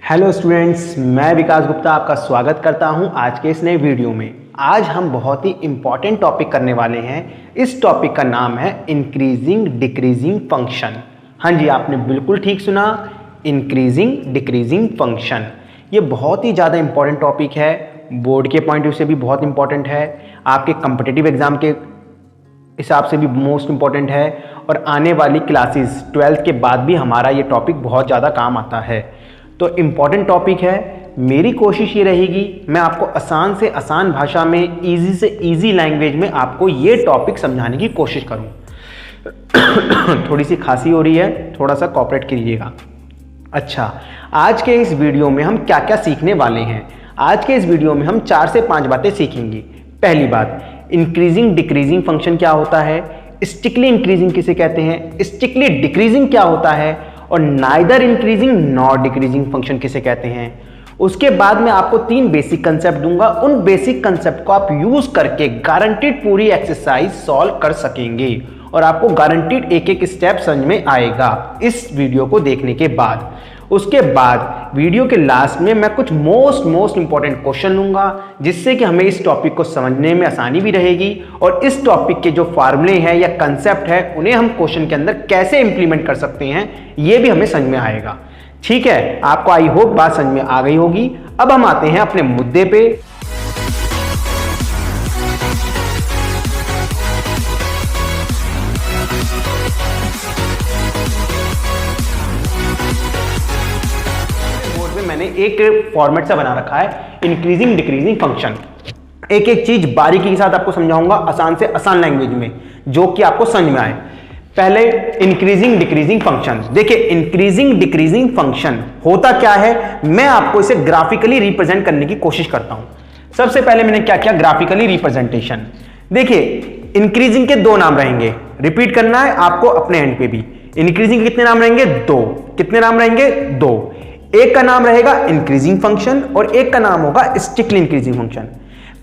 Hello students, मैं विकास गुप्ता आपका स्वागत करता हूं आज के इस नए वीडियो में। आज हम बहुत ही इंपॉर्टेंट टॉपिक करने वाले हैं। इस टॉपिक का नाम है इंक्रीजिंग डिक्रीजिंग फंक्शन। हाँ जी, आपने बिल्कुल ठीक सुना, इंक्रीजिंग डिक्रीजिंग फंक्शन। ये बहुत ही ज़्यादा इंपॉर्टेंट टॉपिक है, बोर्ड के पॉइंट ऑफ व्यू से भी बहुत इंपॉर्टेंट है, आपके कम्पिटिटिव एग्जाम के हिसाब से भी मोस्ट इंपॉर्टेंट है, और आने वाली क्लासेस 12th के बाद भी हमारा ये टॉपिक बहुत ज़्यादा काम आता है। तो इम्पॉर्टेंट टॉपिक है। मेरी कोशिश ये रहेगी मैं आपको आसान से आसान भाषा में, इजी से इजी लैंग्वेज में आपको ये टॉपिक समझाने की कोशिश करूं। थोड़ी सी खांसी हो रही है, थोड़ा सा कोऑपरेट कीजिएगा। अच्छा, आज के इस वीडियो में हम क्या क्या सीखने वाले हैं। आज के इस वीडियो में हम 4 से 5 बातें सीखेंगे। पहली बात, इंक्रीजिंग डिक्रीजिंग फंक्शन क्या होता है, स्टिकली इंक्रीजिंग किसे कहते हैं, स्टिकली डिक्रीजिंग क्या होता है, और neither increasing nor decreasing function किसे कहते हैं। उसके बाद मैं आपको 3 बेसिक कंसेप्ट दूंगा। उन बेसिक कंसेप्ट को आप यूज करके गारंटीड पूरी एक्सरसाइज सॉल्व कर सकेंगे और आपको गारंटीड एक एक स्टेप समझ में आएगा इस वीडियो को देखने के बाद। उसके बाद वीडियो के लास्ट में मैं कुछ मोस्ट इंपॉर्टेंट क्वेश्चन लूंगा, जिससे कि हमें इस टॉपिक को समझने में आसानी भी रहेगी, और इस टॉपिक के जो फार्मूले हैं या कंसेप्ट है उन्हें हम क्वेश्चन के अंदर कैसे इंप्लीमेंट कर सकते हैं ये भी हमें समझ में आएगा। ठीक है, आपको आई होप बात समझ में आ गई होगी। अब हम आते हैं अपने मुद्दे पे। मैंने एक फॉर्मेट सा बना रखा है, इंक्रीजिंग डिक्रीजिंग फंक्शन। एक एक चीज बारीकी के साथ आपको समझाऊंगा आसान से आसान लैंग्वेज में, जो कि आपको समझ में आए। पहले इंक्रीजिंग डिक्रीजिंग फंक्शन। देखिए, इंक्रीजिंग डिक्रीजिंग फंक्शन होता क्या है, मैं आपको इसे ग्राफिकली रिप्रेजेंट करने की कोशिश करता हूं। सबसे पहले मैंने क्या किया, ग्राफिकली रिप्रेजेंटेशन। देखिए, इंक्रीजिंग के 2 नाम रहेंगे, रिपीट करना है आपको अपने एंड पे भी। इंक्रीजिंग के कितने नाम रहेंगे, 2। कितने नाम रहेंगे, 2। एक का नाम रहेगा इंक्रीजिंग फंक्शन और एक का नाम होगा स्टिकली इंक्रीजिंग फंक्शन।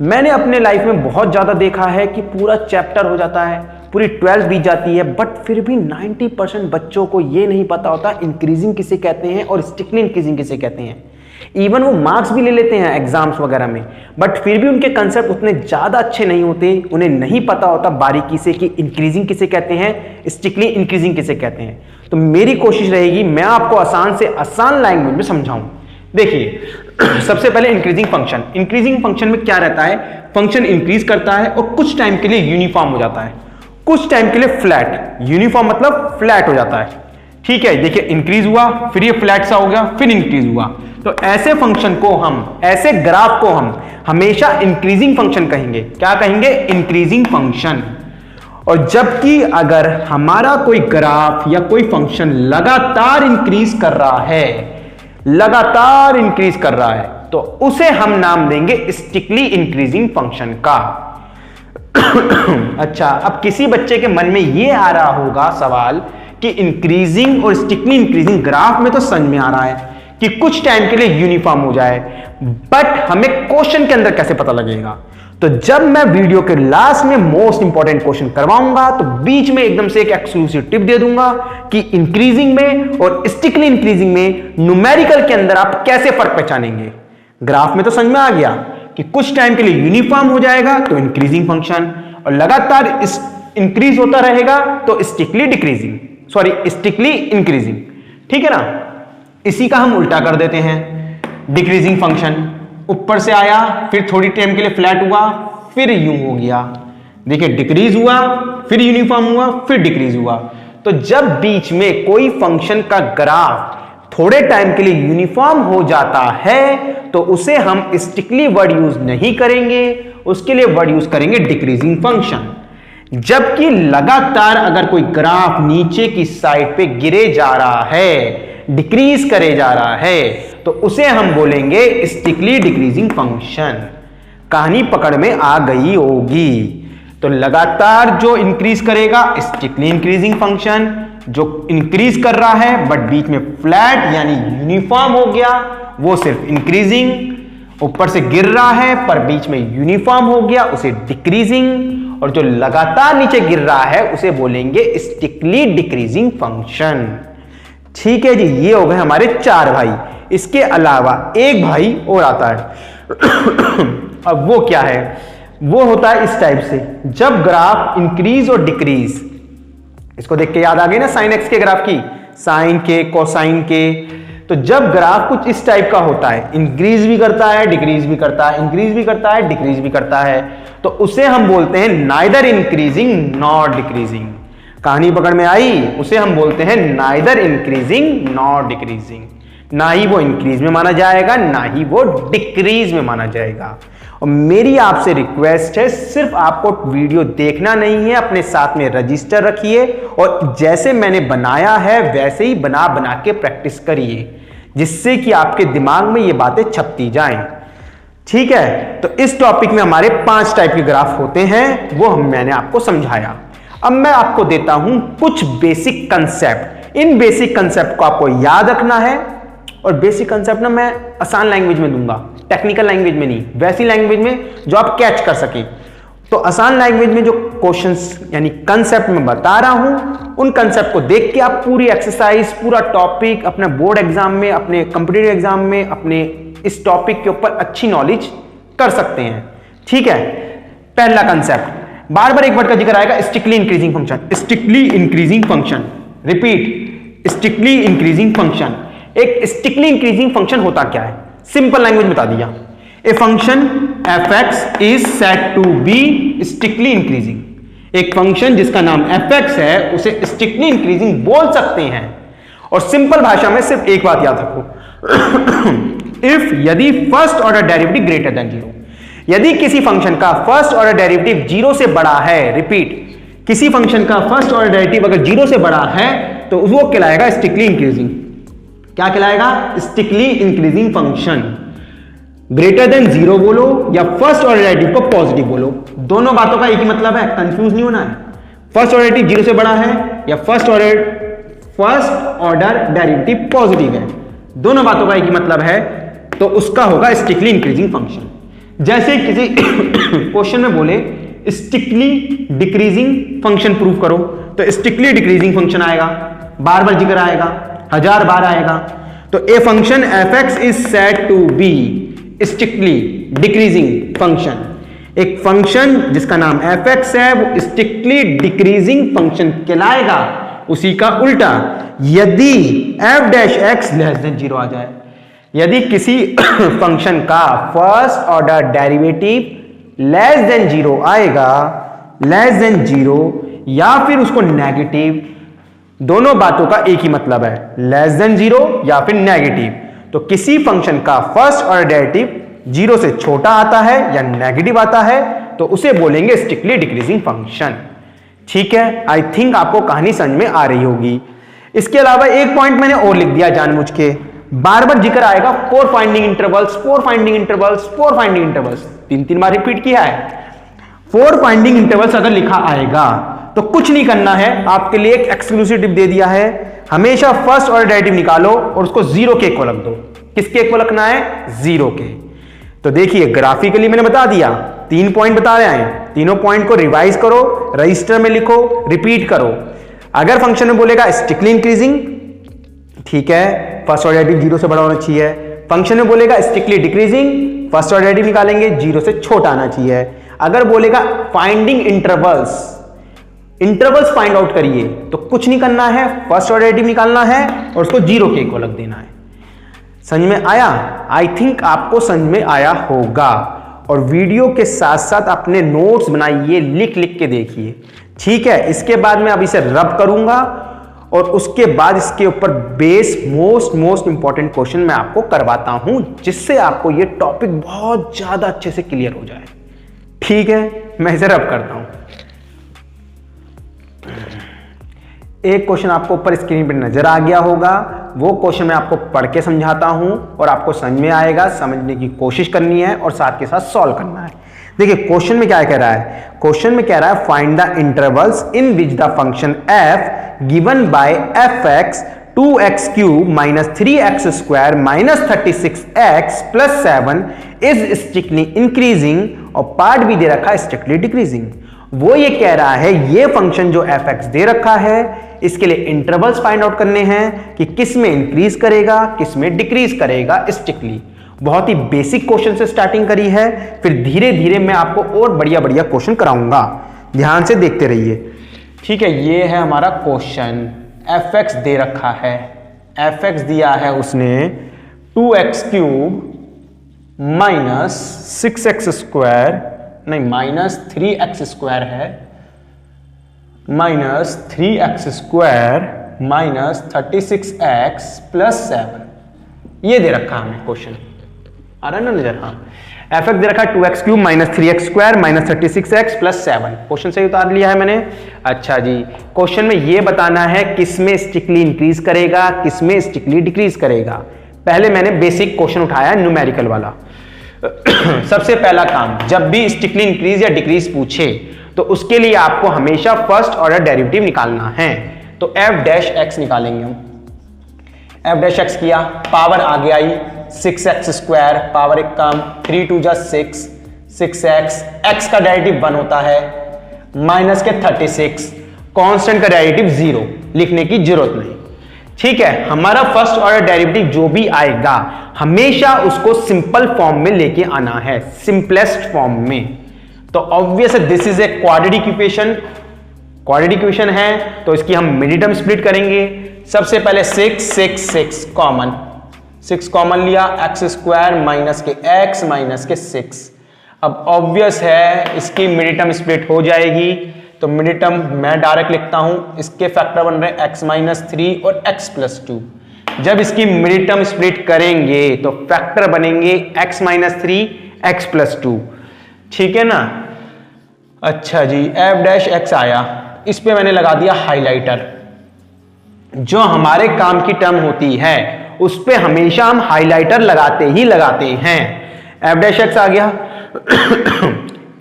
मैंने अपने लाइफ में बहुत ज्यादा देखा है कि पूरा चैप्टर हो जाता है, पूरी 12th बीत जाती है, बट फिर भी 90% बच्चों को यह नहीं पता होता इंक्रीजिंग किसे कहते हैं और स्टिकली इंक्रीजिंग किसे कहते हैं। इवन वो मार्क्स भी ले लेते हैं एग्जाम्स वगैरह में, बट फिर भी उनके कंसेप्ट उतने ज्यादा अच्छे नहीं होते, उन्हें नहीं पता होता बारीकी से कि इंक्रीजिंग किसे कहते हैं, स्टिकली इंक्रीजिंग किसे कहते हैं। तो मेरी कोशिश रहेगी मैं आपको आसान से आसान लैंग्वेज में समझाऊं। देखिए, सबसे पहले इंक्रीजिंग फंक्शन। इंक्रीजिंग फंक्शन में क्या रहता है, फंक्शन इंक्रीज करता है और कुछ टाइम के लिए यूनिफॉर्म हो जाता है, कुछ टाइम के लिए फ्लैट। यूनिफॉर्म मतलब फ्लैट हो जाता है। ठीक है, देखिए, इंक्रीज हुआ, फिर ये फ्लैट सा हो गया, फिर इंक्रीज हुआ। तो ऐसे फंक्शन को हम, ऐसे ग्राफ को हम हमेशा इंक्रीजिंग फंक्शन कहेंगे। क्या कहेंगे, इंक्रीजिंग फंक्शन। और जबकि अगर हमारा कोई ग्राफ या कोई फंक्शन लगातार इंक्रीज कर रहा है, लगातार इंक्रीज कर रहा है, तो उसे हम नाम देंगे स्टिकली इंक्रीजिंग फंक्शन का। अच्छा, अब किसी बच्चे के मन में यह आ रहा होगा सवाल कि इंक्रीजिंग और स्टिकली इंक्रीजिंग ग्राफ में तो समझ में आ रहा है कि कुछ टाइम के लिए यूनिफॉर्म हो जाए, बट हमें क्वेश्चन के अंदर कैसे पता लगेगा। तो जब मैं वीडियो के लास्ट में मोस्ट इंपॉर्टेंट क्वेश्चन करवाऊंगा तो बीच में एकदम से एक एक्सक्लूसिव टिप दे दूंगा कि इंक्रीजिंग में और स्टिकली इंक्रीजिंग में न्यूमेरिकल के अंदर आप कैसे फर्क पहचानेंगे। ग्राफ में तो समझ में आ गया कि कुछ टाइम के लिए यूनिफॉर्म हो जाएगा तो इंक्रीजिंग फंक्शन, और लगातार इंक्रीज होता रहेगा तो स्टिकली डिक्रीजिंग, सॉरी स्टिकली इंक्रीजिंग। ठीक है ना। इसी का हम उल्टा कर देते हैं। डिक्रीजिंग फंक्शन ऊपर से आया, फिर थोड़ी टाइम के लिए फ्लैट हुआ, फिर यूं हो गया। देखिए, डिक्रीज हुआ, फिर यूनिफॉर्म हुआ, फिर डिक्रीज हुआ। तो जब बीच में कोई फंक्शन का ग्राफ थोड़े टाइम के लिए यूनिफॉर्म हो जाता है तो उसे हम स्टिकली वर्ड यूज नहीं करेंगे, उसके लिए वर्ड यूज करेंगे डिक्रीजिंग फंक्शन। जबकि लगातार अगर कोई ग्राफ नीचे की साइड पे गिरे जा रहा है, डिक्रीज करे जा रहा है, तो उसे हम बोलेंगे स्टिकली डिक्रीजिंग फंक्शन। कहानी पकड़ में आ गई होगी। तो लगातार जो इंक्रीज करेगा स्टिकली इंक्रीजिंग फंक्शन, जो इंक्रीज कर रहा है बट बीच में फ्लैट यानी यूनिफॉर्म हो गया वो सिर्फ इंक्रीजिंग, ऊपर से गिर रहा है पर बीच में यूनिफॉर्म हो गया उसे डिक्रीजिंग, और जो लगातार नीचे गिर रहा है उसे बोलेंगे स्टिकली डिक्रीजिंग फंक्शन। ठीक है जी, ये हो गए हमारे 4 भाई। इसके अलावा एक भाई और आता है अब वो क्या है, वो होता है इस टाइप से, जब ग्राफ इंक्रीज और डिक्रीज, इसको देख के याद आ गई ना साइन एक्स के ग्राफ की, साइन के कोसाइन के, तो जब ग्राफ कुछ इस टाइप का होता है, इंक्रीज भी करता है डिक्रीज भी करता है, इंक्रीज भी करता है डिक्रीज भी करता है, तो उसे हम बोलते हैं नाइदर इंक्रीजिंग नॉट डिक्रीजिंग। कहानी पकड़ में आई? उसे हम बोलते हैं नाइदर इंक्रीजिंग नॉट डिक्रीजिंग, ना ही वो इंक्रीज में माना जाएगा ना ही वो डिक्रीज में माना जाएगा। और मेरी आपसे रिक्वेस्ट है, सिर्फ आपको वीडियो देखना नहीं है, अपने साथ में रजिस्टर रखिए और जैसे मैंने बनाया है वैसे ही बना बना के प्रैक्टिस करिए, जिससे कि आपके दिमाग में ये बातें छपती जाएं। ठीक है, तो इस टॉपिक में हमारे 5 टाइप के ग्राफ होते हैं, वो मैंने आपको समझाया। अब मैं आपको देता हूं कुछ बेसिक कंसेप्ट। इन बेसिक कंसेप्ट को आपको याद रखना है, और बेसिक कंसेप्ट ना मैं आसान लैंग्वेज में दूंगा, टेक्निकल लैंग्वेज में नहीं, वैसी लैंग्वेज में जो आप कैच कर सके। तो आसान लैंग्वेज में जो क्वेश्चंस यानी कंसेप्ट मैं बता रहा हूं, उन कंसेप्ट को देख के आप पूरी एक्सरसाइज, पूरा टॉपिक अपने बोर्ड एग्जाम में, अपने कॉम्पिटिटिव एग्जाम में, अपने इस टॉपिक के ऊपर अच्छी नॉलेज कर सकते हैं। ठीक है, पहला कंसेप्ट, बार बार एक वर्ड का जिक्र आएगा, strictly increasing function. Strictly increasing function, repeat, strictly increasing function. एक स्ट्रिक्टली इंक्रीजिंग फंक्शन होता क्या है, सिंपल लैंग्वेज बता दिया। A function f x is said to be strictly increasing. एक फंक्शन जिसका नाम एफ एक्स है उसे स्ट्रिक्टली इंक्रीजिंग बोल सकते हैं। और सिंपल भाषा में सिर्फ एक बात याद रखो, इफ यदि first order derivative greater than 0, यदि किसी फंक्शन का फर्स्ट ऑर्डर डेरिवेटिव 0 से बड़ा है, रिपीट, किसी फंक्शन का फर्स्ट ऑर्डर डेरिवेटिव अगर 0 से बड़ा है तो वो कहलाएगा स्ट्रिक्टली इंक्रीजिंग। क्या कहलाएगा? Strictly increasing function. Greater than 0 बोलो या फर्स्ट ऑर्डर डेरिवेटिव को पॉजिटिव बोलो, दोनों बातों का एक ही मतलब है, कंफ्यूज नहीं होना है। फर्स्ट ऑर्डर डेरिवेटिव 0 से बड़ा है या फर्स्ट ऑर्डर डेरिवेटिव पॉजिटिव है, दोनों बातों का एक ही मतलब है, तो उसका होगा स्ट्रिक्टली इंक्रीजिंग फंक्शन। जैसे किसी क्वेश्चन में बोले स्ट्रिक्टली डिक्रीजिंग फंक्शन प्रूव करो, तो स्ट्रिक्टली डिक्रीजिंग फंक्शन आएगा, बार बार जिक्र आएगा, 1000 बार आएगा। तो a function f x is said to be strictly decreasing function. एक फंक्शन जिसका नाम एफ एक्स है वो स्ट्रिक्टली डिक्रीजिंग फंक्शन कहलाएगा। उसी का उल्टा, यदि F dash x less than 0 आ जाए, यदि किसी फंक्शन का first order derivative less than 0 आएगा, लेस देन 0 या फिर उसको नेगेटिव, दोनों बातों का एक ही मतलब है, लेस देन 0 या फिर नेगेटिव। तो किसी फंक्शन का फर्स्ट ऑर्डर डेरिवेटिव 0 से छोटा आता है या नेगेटिव आता है तो उसे बोलेंगे स्ट्रिक्टली डिक्रीजिंग फंक्शन। ठीक है, आई थिंक आपको कहानी समझ में आ रही होगी। इसके अलावा एक पॉइंट मैंने और लिख दिया जानबूझ के, बार बार जिक्र आएगा four finding intervals, four finding intervals, four finding intervals, 3 बार रिपीट किया है। फोर फाइंडिंग इंटरवल्स अगर लिखा आएगा तो कुछ नहीं करना है, आपके लिए एक एक्सक्लूसिव टिप दे दिया है, हमेशा फर्स्ट ऑर्डर डेरिवेटिव निकालो और उसको 0 के इक्वल रख दो। किसके इक्वल रखना है? 0 के। तो देखिए ग्राफिकली मैंने बता दिया, 3 पॉइंट बता रहे हैं, तीनों पॉइंट को रिवाइज करो, रजिस्टर में लिखो, रिपीट करो। अगर फंक्शन में बोलेगा स्ट्रिक्टली इंक्रीजिंग, ठीक है, फर्स्ट ऑर्डर डेरिवेटिव 0 से बड़ा होना चाहिए। फंक्शन में बोलेगा strictly decreasing, first order derivative निकालेंगे 0 से छोटा आना चाहिए। अगर बोलेगा finding intervals, intervals find out करिए, तो कुछ नहीं करना है, फर्स्ट ऑर्डर डेरिवेटिव निकालना है और उसको 0 के इक्वल रख देना है। समझ में आया? आई थिंक आपको समझ में आया होगा। और वीडियो के साथ साथ अपने नोट्स बनाइए, लिख लिख के देखिए। ठीक है, इसके बाद मैं अब इसे रब करूंगा और उसके बाद इसके ऊपर बेस मोस्ट इंपॉर्टेंट क्वेश्चन मैं आपको करवाता हूं, जिससे आपको ये टॉपिक बहुत ज्यादा अच्छे से क्लियर हो जाए। ठीक है, मैं इसे रब करता हूं। एक क्वेश्चन आपको ऊपर स्क्रीन पर नजर आ गया होगा, वो क्वेश्चन मैं आपको पढ़ के समझाता हूं और आपको समझ में आएगा, समझने की कोशिश करनी है और साथ के साथ सॉल्व करना है। देखिए क्वेश्चन में क्या कह रहा है, क्वेश्चन में कह रहा है find the intervals in which the function f given by fx 2x³ minus 3x square minus 36x plus 7 is strictly increasing, और पार्ट भी दे रखा है स्ट्रिक्टली डिक्रीजिंग। वो ये कह रहा है ये फंक्शन जो एफ एक्स दे रखा है इसके लिए इंटरवल्स फाइंड आउट करने हैं कि किस में इंक्रीज करेगा किस में डिक्रीज करेगा स्ट्रिक्टली। बहुत ही बेसिक क्वेश्चन से स्टार्टिंग करी है, फिर धीरे धीरे मैं आपको और बढ़िया बढ़िया क्वेश्चन कराऊंगा, ध्यान से देखते रहिए। ठीक है, ये है हमारा क्वेश्चन। एफ एक्स दे रखा है, एफ एक्स दिया है उसने 2x³ माइनस 6x² नहीं माइनस 3x² है, minus 3x² minus 36x plus 7 ये दे रखा हमें क्वेश्चन। आ रहा है ना नजर? हाँ, एफ एक्स दे रखा है 2x³ minus 3x² minus 36x plus 7। Question सही उतार लिया है मैंने। अच्छा जी, क्वेश्चन में ये बताना है किसमें स्ट्रिक्टली इंक्रीज करेगा किसमें स्ट्रिक्टली डिक्रीज करेगा। पहले मैंने बेसिक क्वेश्चन उठाया न्यूमेरिकल वाला। सबसे पहला काम, जब भी स्ट्रिक्टली इंक्रीज या डिक्रीज पूछे तो उसके लिए आपको हमेशा फर्स्ट ऑर्डर डेरिवेटिव निकालना है। तो एफ डैश एक्स निकालेंगे हम। एफ डैश एक्स किया, पावर आगे आई 6x², पावर एक काम 3 2 जा 6, 6x, x का डेरिवेटिव 1 होता है, माइनस के 36, कांस्टेंट का डेरिवेटिव 0, लिखने की जरूरत नहीं। ठीक है, हमारा फर्स्ट ऑर्डर डेरिवेटिव जो भी आएगा हमेशा उसको सिंपल फॉर्म में लेके आना है, सिंपलेस्ट फॉर्म में। तो obvious this is a quadratic equation, quadratic equation है तो इसकी हम मिड टर्म स्प्लिट करेंगे। सबसे पहले 6 6 6 कॉमन, 6 कॉमन लिया, x² माइनस के x माइनस के 6। अब ऑब्वियस है इसकी मिड टर्म स्प्लिट हो जाएगी, तो मिड टर्म मैं डायरेक्ट लिखता हूं, इसके फैक्टर बन रहे x माइनस 3 और x प्लस 2। जब इसकी मिड टर्म स्प्लिट करेंगे तो फैक्टर बनेंगे x माइनस 3 x प्लस 2। ठीक है ना? अच्छा जी, एफ डैश एक्स आया, इस पे मैंने लगा दिया हाइलाइटर। जो हमारे काम की टर्म होती है उस पे हमेशा हम हाइलाइटर लगाते ही लगाते हैं। एफ डैश एक्स आ गया।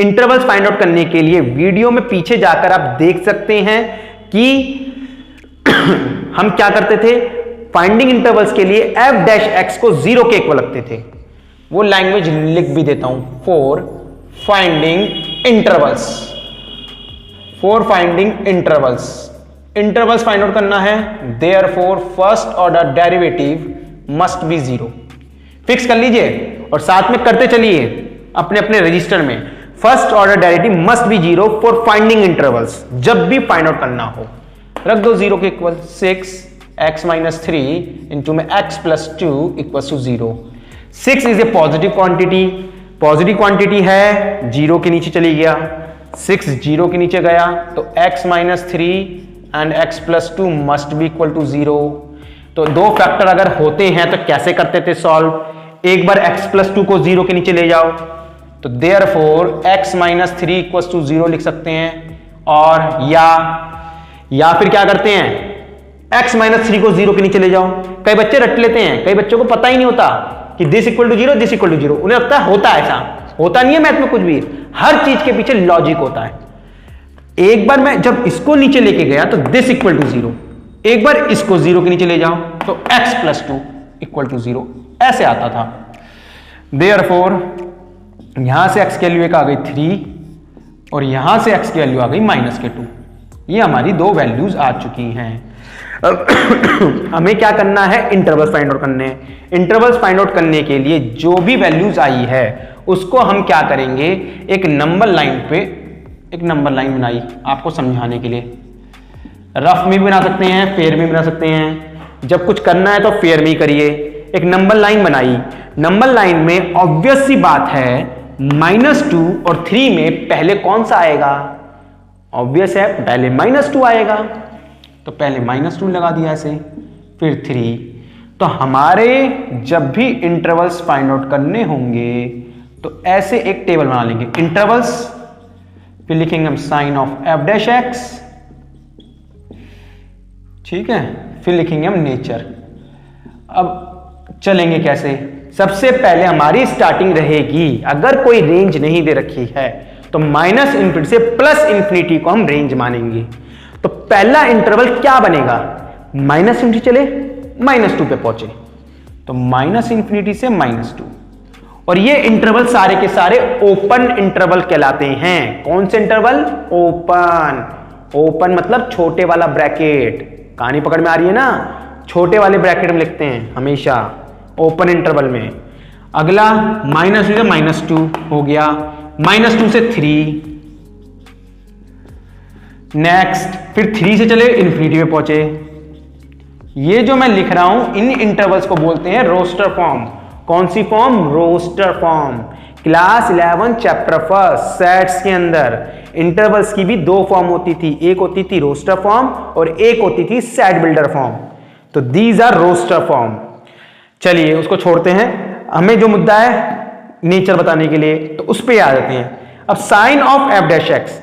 इंटरवल्स फाइंड आउट करने के लिए वीडियो में पीछे जाकर आप देख सकते हैं कि हम क्या करते थे। फाइंडिंग इंटरवल्स के लिए एफ डैश एक्स को 0 के इक्वल रखते थे। वो लैंग्वेज लिख भी देता हूं, for finding intervals, for finding intervals. Intervals find out करना है, therefore first order derivative must be 0। Fix कर लीजिए और साथ में करते चलिए अपने अपने रजिस्टर में। First order derivative must be 0 for finding intervals. जब भी फाइंड आउट करना हो रख दो 0 के इक्वल। 6x माइनस 3 इंटू में x plus 2 equal to 0। 6 is a positive quantity, positive quantity है, 0 के नीचे चली गया। 6 0 के नीचे गया तो x minus 3 and x plus 2 must be equal to 0। तो दो फैक्टर अगर होते हैं तो कैसे करते थे सॉल्व। एक बार x प्लस 2 को 0 के नीचे ले जाओ तो therefore x minus 3 equal to 0 लिख सकते हैं। और या फिर क्या करते हैं, x माइनस 3 को 0 के नीचे ले जाओ। कई बच्चे रट लेते हैं, कई बच्चों को पता ही नहीं होता कि this equal to 0 this equal to 0। उन्हें लगता है होता है, ऐसा होता नहीं है मैथ में कुछ भी। हर चीज के पीछे लॉजिक होता है। एक बार मैं जब इसको नीचे लेके गया तो दिस इक्वल टू 0, एक बार इसको 0 के नीचे ले जाओ तो x प्लस 2 इक्वल टू 0, ऐसे आता था। देयरफॉर यहां से x की वैल्यू एक आ गई 3 और यहां से x की वैल्यू आ गई माइनस के 2। ये हमारी दो वैल्यूज आ चुकी हैं। हमें क्या करना है, इंटरवल्स फाइंड आउट करने हैं। इंटरवल्स फाइंड आउट करने के लिए जो भी वैल्यूज आई है उसको हम क्या करेंगे, एक नंबर लाइन पे एक नंबर लाइन बनाई आपको समझाने के लिए। रफ में भी बना सकते हैं, फेयर में भी बना सकते हैं। जब कुछ करना है तो फेयर में ही करिए। एक नंबर लाइन बनाई, नंबर लाइन में ऑब्वियस सी बात है -2 और 3 में पहले कौन सा आएगा, ऑब्वियस है पहले -2 आएगा, तो पहले -2 लगा दिया ऐसे, फिर 3। तो हमारे जब भी इंटरवल्स फाइंड आउट करने होंगे तो ऐसे एक टेबल बना लेंगे, इंटरवल्स, फिर लिखेंगे हम sign of f dash x, ठीक है, फिर लिखेंगे हम नेचर। अब चलेंगे कैसे, सबसे पहले हमारी स्टार्टिंग रहेगी, अगर कोई रेंज नहीं दे रखी है तो -∞ से +∞ को हम रेंज मानेंगे। तो पहला इंटरवल क्या बनेगा, -∞ चले -2 पे पहुंचे तो -∞ से -2, और ये इंटरवल सारे के सारे ओपन इंटरवल कहलाते हैं। कौन से इंटरवल? ओपन। ओपन मतलब छोटे वाला ब्रैकेट। कहानी पकड़ में आ रही है ना? छोटे वाले ब्रैकेट में लिखते हैं हमेशा ओपन इंटरवल में। अगला -2 से -2 हो गया, -2 से 3, नेक्स्ट फिर 3 से चले इन्फिनिटी में पहुंचे। ये जो मैं लिख रहा हूं इन इंटरवल्स को बोलते हैं रोस्टर फॉर्म। कौन सी form? Roster form. Class 11 chapter 1 sets के अंदर इंटरवल्स की भी दो फॉर्म होती थी, एक होती थी रोस्टर फॉर्म और एक होती थी सेट बिल्डर फॉर्म। तो दीज आर रोस्टर फॉर्म। चलिए उसको छोड़ते हैं, हमें जो मुद्दा है नेचर बताने के लिए तो उस पे आ जाते हैं। अब sign of f dash x,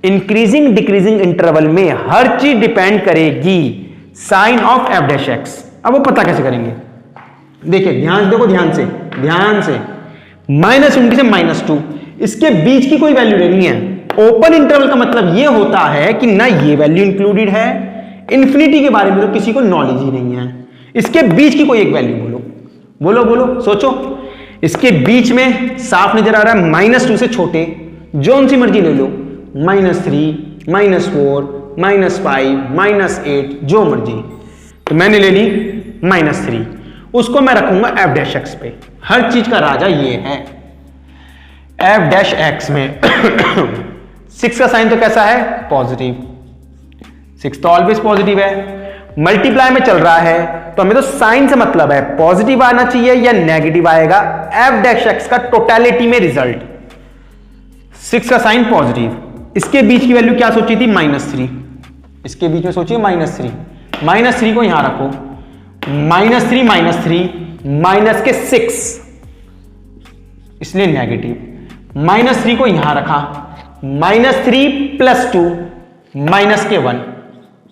increasing decreasing interval में हर चीज डिपेंड करेगी sign of f dash x. अब वो पता कैसे करेंगे? देखिए ध्यान देखो, ध्यान से -20 से -2 इसके बीच की कोई वैल्यू लेनी है। ओपन इंटरवल का मतलब ये होता है कि ना ये वैल्यू इंक्लूडेड है, इंफिनिटी के बारे में तो किसी को नॉलेज ही नहीं है। इसके बीच की कोई एक वैल्यू बोलो, सोचो। इसके बीच में साफ नजर आ रहा है -2 से छोटे जो सी मर्जी ले लो, -3, -4, -5, -8 जो मर्जी। तो मैंने ले ली -3, उसको मैं रखूंगा एफ डैश एक्स पे। हर चीज का राजा ये है। एफ डैश एक्स में 6 का साइन तो कैसा है? पॉजिटिव। 6 तो ऑलवेज पॉजिटिव है। मल्टीप्लाई में चल रहा है तो हमें तो साइन से मतलब है, पॉजिटिव आना चाहिए या नेगेटिव आएगा एफ डैश एक्स का टोटलिटी में रिजल्ट। 6 का साइन पॉजिटिव, इसके बीच की वैल्यू क्या सोची थी? -3। इसके बीच में सोचिए -3, -3 को यहां रखो, -3 माइनस के 6 इसलिए नेगेटिव। -3 को यहां रखा, -3 + 2 माइनस के 1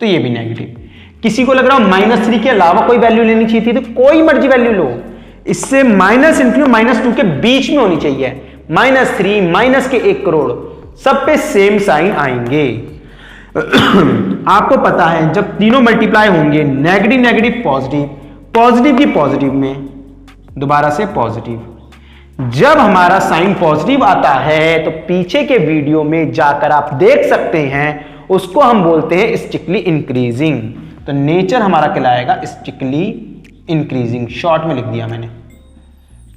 तो ये भी नेगेटिव। किसी को लग रहा हो -3 के अलावा कोई वैल्यू लेनी चाहिए थी, तो कोई मर्जी वैल्यू लो, इससे -∞ -2 के बीच में होनी चाहिए। -3 माइनस के 1 करोड़ सब पे सेम साइन आएंगे। आपको पता है जब तीनों मल्टीप्लाई होंगे नेगेटिव नेगेटिव पॉजिटिव, पॉजिटिव की पॉजिटिव में दोबारा से पॉजिटिव। जब हमारा साइन पॉजिटिव आता है तो पीछे के वीडियो में जाकर आप देख सकते हैं, उसको हम बोलते हैं स्ट्रिक्टली इंक्रीजिंग। तो नेचर हमारा कहलाएगा स्ट्रिक्टली इंक्रीजिंग, शॉर्ट में लिख दिया मैंने।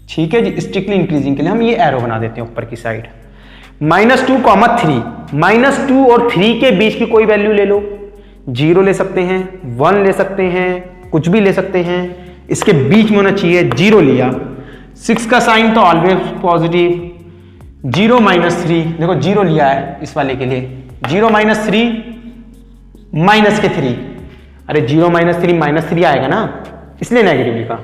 ठीक है जी, स्ट्रिक्टली इंक्रीजिंग के लिए हम ये एरो बना देते हैं ऊपर की साइड। -2, 3, -2 और 3 के बीच की कोई वैल्यू ले लो, 0 ले सकते हैं, 1 ले सकते हैं, कुछ भी ले सकते हैं, इसके बीच में होना चाहिए। 0 लिया, 6 का साइन तो ऑलवेज पॉजिटिव। 0 -3, देखो 0 लिया है इस वाले के लिए, 0 -3 माइनस के 3, अरे 0 -3 -3 आएगा ना, इसलिए नेगेटिव लिखा।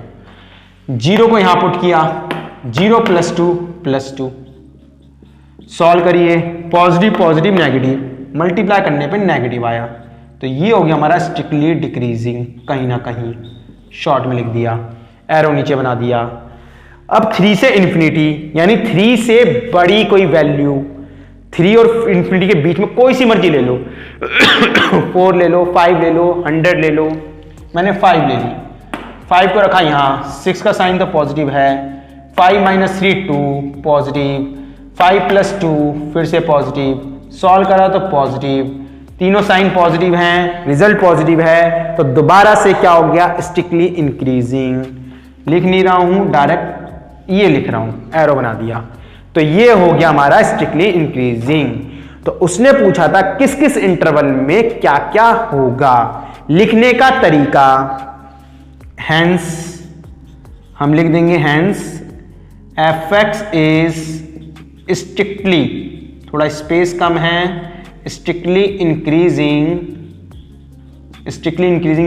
0 को यहां पुट किया, 0 + 2 + 2 सॉल्व करिए, पॉजिटिव पॉजिटिव नेगेटिव, मल्टीप्लाई करने पे नेगेटिव आया। तो ये हो गया हमारा स्ट्रिक्टली डिक्रीजिंग, कहीं ना कहीं शॉर्ट में लिख दिया, एरो नीचे बना दिया। अब 3 से इन्फिनिटी, यानी 3 से बड़ी कोई वैल्यू, 3 और इन्फिनिटी के बीच में कोई सी मर्जी ले लो 4 ले लो, 5 ले लो, 100 ले लो। मैंने 5 ले ली, 5 को रखा यहाँ, 6 का साइन तो पॉजिटिव है, 5 - 3 2 पॉजिटिव, 5 + 2 फिर से पॉजिटिव, सॉल्व करा तो पॉजिटिव, तीनों साइन पॉजिटिव हैं, रिजल्ट पॉजिटिव है। तो दोबारा से क्या हो गया? Strictly increasing. लिख नहीं रहा हूं, डायरेक्ट ये लिख रहा हूं, एरो बना दिया। तो ये हो गया हमारा स्ट्रिक्टली इंक्रीजिंग। तो उसने पूछा था किस किस इंटरवल में क्या क्या होगा, लिखने का तरीका। हेंस हम लिख देंगे, हेंस f(x) इज स्ट्रिक्टली, थोड़ा स्पेस कम है, स्ट्रिक्टली इंक्रीजिंग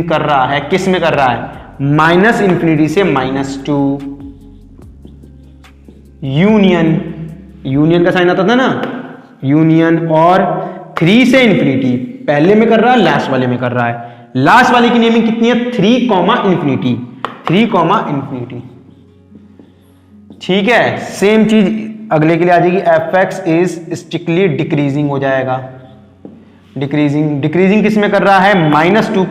कर रहा है। किस में कर रहा है? -∞ से -2, यूनियन का साइन आता था ना, यूनियन। और 3 से इन्फिनिटी, पहले में कर रहा है, लास्ट वाले में कर रहा है। लास्ट वाले की नेमिंग कितनी है? 3, ∞, ठीक है। सेम चीज अगले के लिए आ जाएगी, f(x) इज स्ट्रिक्टली डिक्रीजिंग हो जाएगा। डिक्रीजिंग किस में कर रहा है? -2,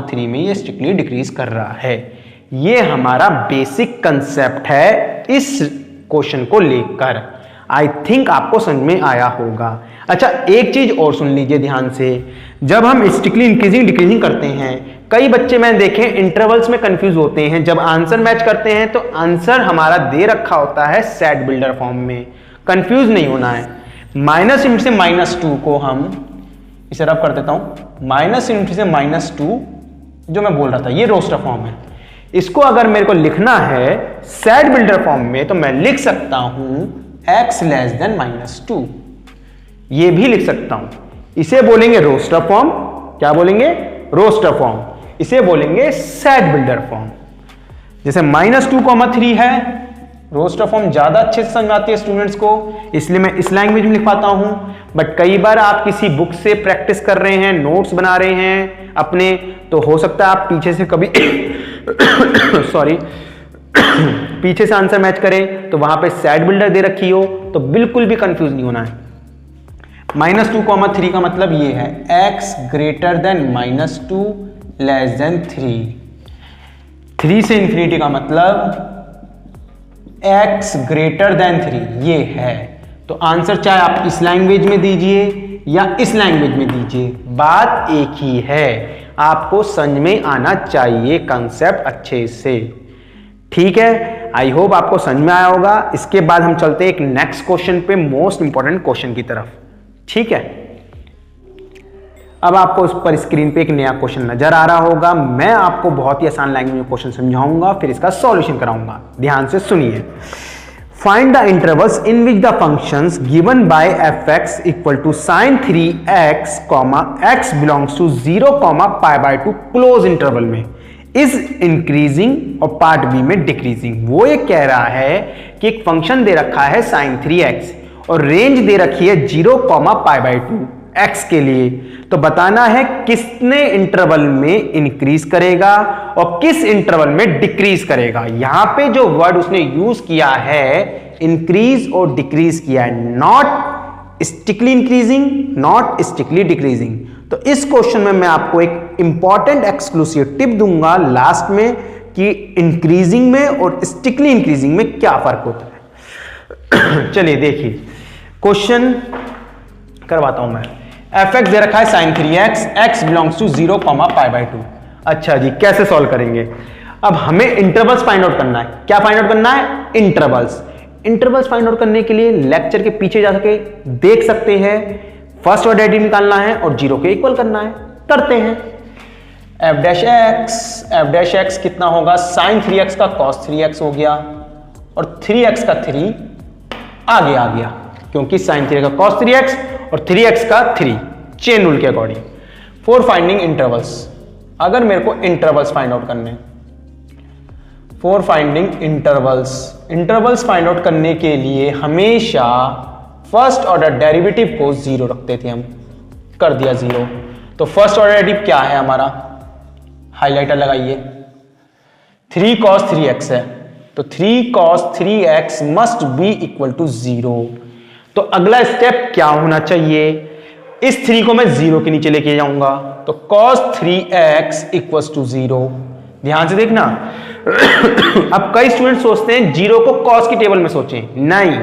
3 में ये स्ट्रिक्टली डिक्रीज कर रहा है। ये हमारा बेसिक कंसेप्ट है इस क्वेश्चन को लेकर। आई थिंक आपको समझ में आया होगा। अच्छा, एक चीज और सुन लीजिए ध्यान से। जब हम स्ट्रिक्टली इंक्रीजिंग डिक्रीजिंग करते हैं, कई बच्चे मैंने देखे इंटरवल्स में कंफ्यूज होते हैं। जब आंसर मैच करते हैं तो आंसर हमारा दे रखा होता है सेट बिल्डर फॉर्म में। कंफ्यूज नहीं होना है। माइनस इंटू से -2 को हम इसे रब कर देता हूं, माइनस इंटू से -2 जो मैं बोल रहा था ये रोस्टर फॉर्म है। इसको अगर मेरे को लिखना है सेट बिल्डर फॉर्म में तो मैं लिख सकता हूं x लेस देन -2, ये भी लिख सकता हूं। इसे बोलेंगे रोस्टर फॉर्म। क्या बोलेंगे? Roster form. इसे बोलेंगे सेट बिल्डर फॉर्म। जैसे -2, 3 है, रोस्टर फॉर्म ज्यादा अच्छे से समझ आती है स्टूडेंट्स को, इसलिए मैं इस लैंग्वेज में लिख पाता हूं। बट कई बार आप किसी बुक से प्रैक्टिस कर रहे हैं, नोट्स बना रहे हैं अपने, तो हो सकता है आप पीछे से कभी सॉरी पीछे से आंसर मैच करें तो वहां पे सेट बिल्डर दे रखी हो, तो बिल्कुल भी कंफ्यूज नहीं होना है। -2, 3 का मतलब ये है x greater than -2 less than 3। 3 से इंफिनिटी का मतलब x ग्रेटर देन 3 ये है। तो आंसर चाहे आप इस लैंग्वेज में दीजिए या इस लैंग्वेज में दीजिए, बात एक ही है। आपको समझ में आना चाहिए कंसेप्ट अच्छे से। ठीक है, आई होप आपको समझ में आया होगा। इसके बाद हम चलते हैं एक नेक्स्ट क्वेश्चन पे, मोस्ट इंपॉर्टेंट क्वेश्चन की तरफ। ठीक है, अब आपको उस पर स्क्रीन पे एक नया क्वेश्चन नजर आ रहा होगा। मैं आपको बहुत ही आसान लैंग्वेज में क्वेश्चन समझाऊंगा, फिर इसका सॉल्यूशन कराऊंगा। ध्यान से सुनिए। Find the intervals in which the functions given by fx equal to sin 3x, x belongs to 0, π/2 close interval में इज इंक्रीजिंग और पार्ट बी में डिक्रीजिंग। वो ये कह रहा है कि एक फंक्शन दे रखा है sin 3x और रेंज दे रखी है 0, π/2 x के लिए। तो बताना है किसने इंटरवल में इंक्रीज करेगा और किस इंटरवल में डिक्रीज करेगा। यहां पे जो वर्ड उसने यूज किया है इंक्रीज और डिक्रीज किया है, not strictly increasing, not strictly decreasing. तो इस क्वेश्चन में मैं आपको एक इंपॉर्टेंट एक्सक्लूसिव टिप दूंगा लास्ट में कि इंक्रीजिंग में और स्ट्रिक्टली इंक्रीजिंग में क्या फर्क होता है। चलिए देखिए, क्वेश्चन करवाता हूं मैं। fx दे रखा है sin 3x, x belongs to 0, π/2। अच्छा जी, कैसे सॉल्व करेंगे? अब हमें इंटरवल्स फाइंड आउट करना है। क्या फाइंड आउट करना है? इंटरवल्स। इंटरवल्स फाइंड आउट करने के लिए लेक्चर के पीछे जा सके देख सकते हैं। फर्स्ट ऑर्डर डेरिवेटिव निकालना है और 0 के इक्वल करना है। करते हैं। f' x कितना होगा? sin 3x का cos 3x हो गया और 3x का 3 आगे आ गया, क्योंकि sin 3 का cos 3x और 3x का 3 चेन रूल के अकॉर्डिंग। फॉर फाइंडिंग इंटरवल्स, अगर मेरे को इंटरवल्स फाइंड आउट करने, for finding intervals find out करने के लिए हमेशा फर्स्ट ऑर्डर डेरिवेटिव को 0 रखते थे हम। कर दिया 0। तो फर्स्ट ऑर्डर डेरिवेटिव क्या है हमारा? हाइलाइटर लगाइए। 3 cos 3x है, तो 3 cos 3x must be equal to 0। तो अगला स्टेप क्या होना चाहिए? इस 3 को मैं 0 के नीचे लेके जाऊंगा, तो cos 3x इक्वल्स टू 0। ध्यान से देखना। अब कई स्टूडेंट सोचते हैं 0 को cos की टेबल में सोचें, नहीं।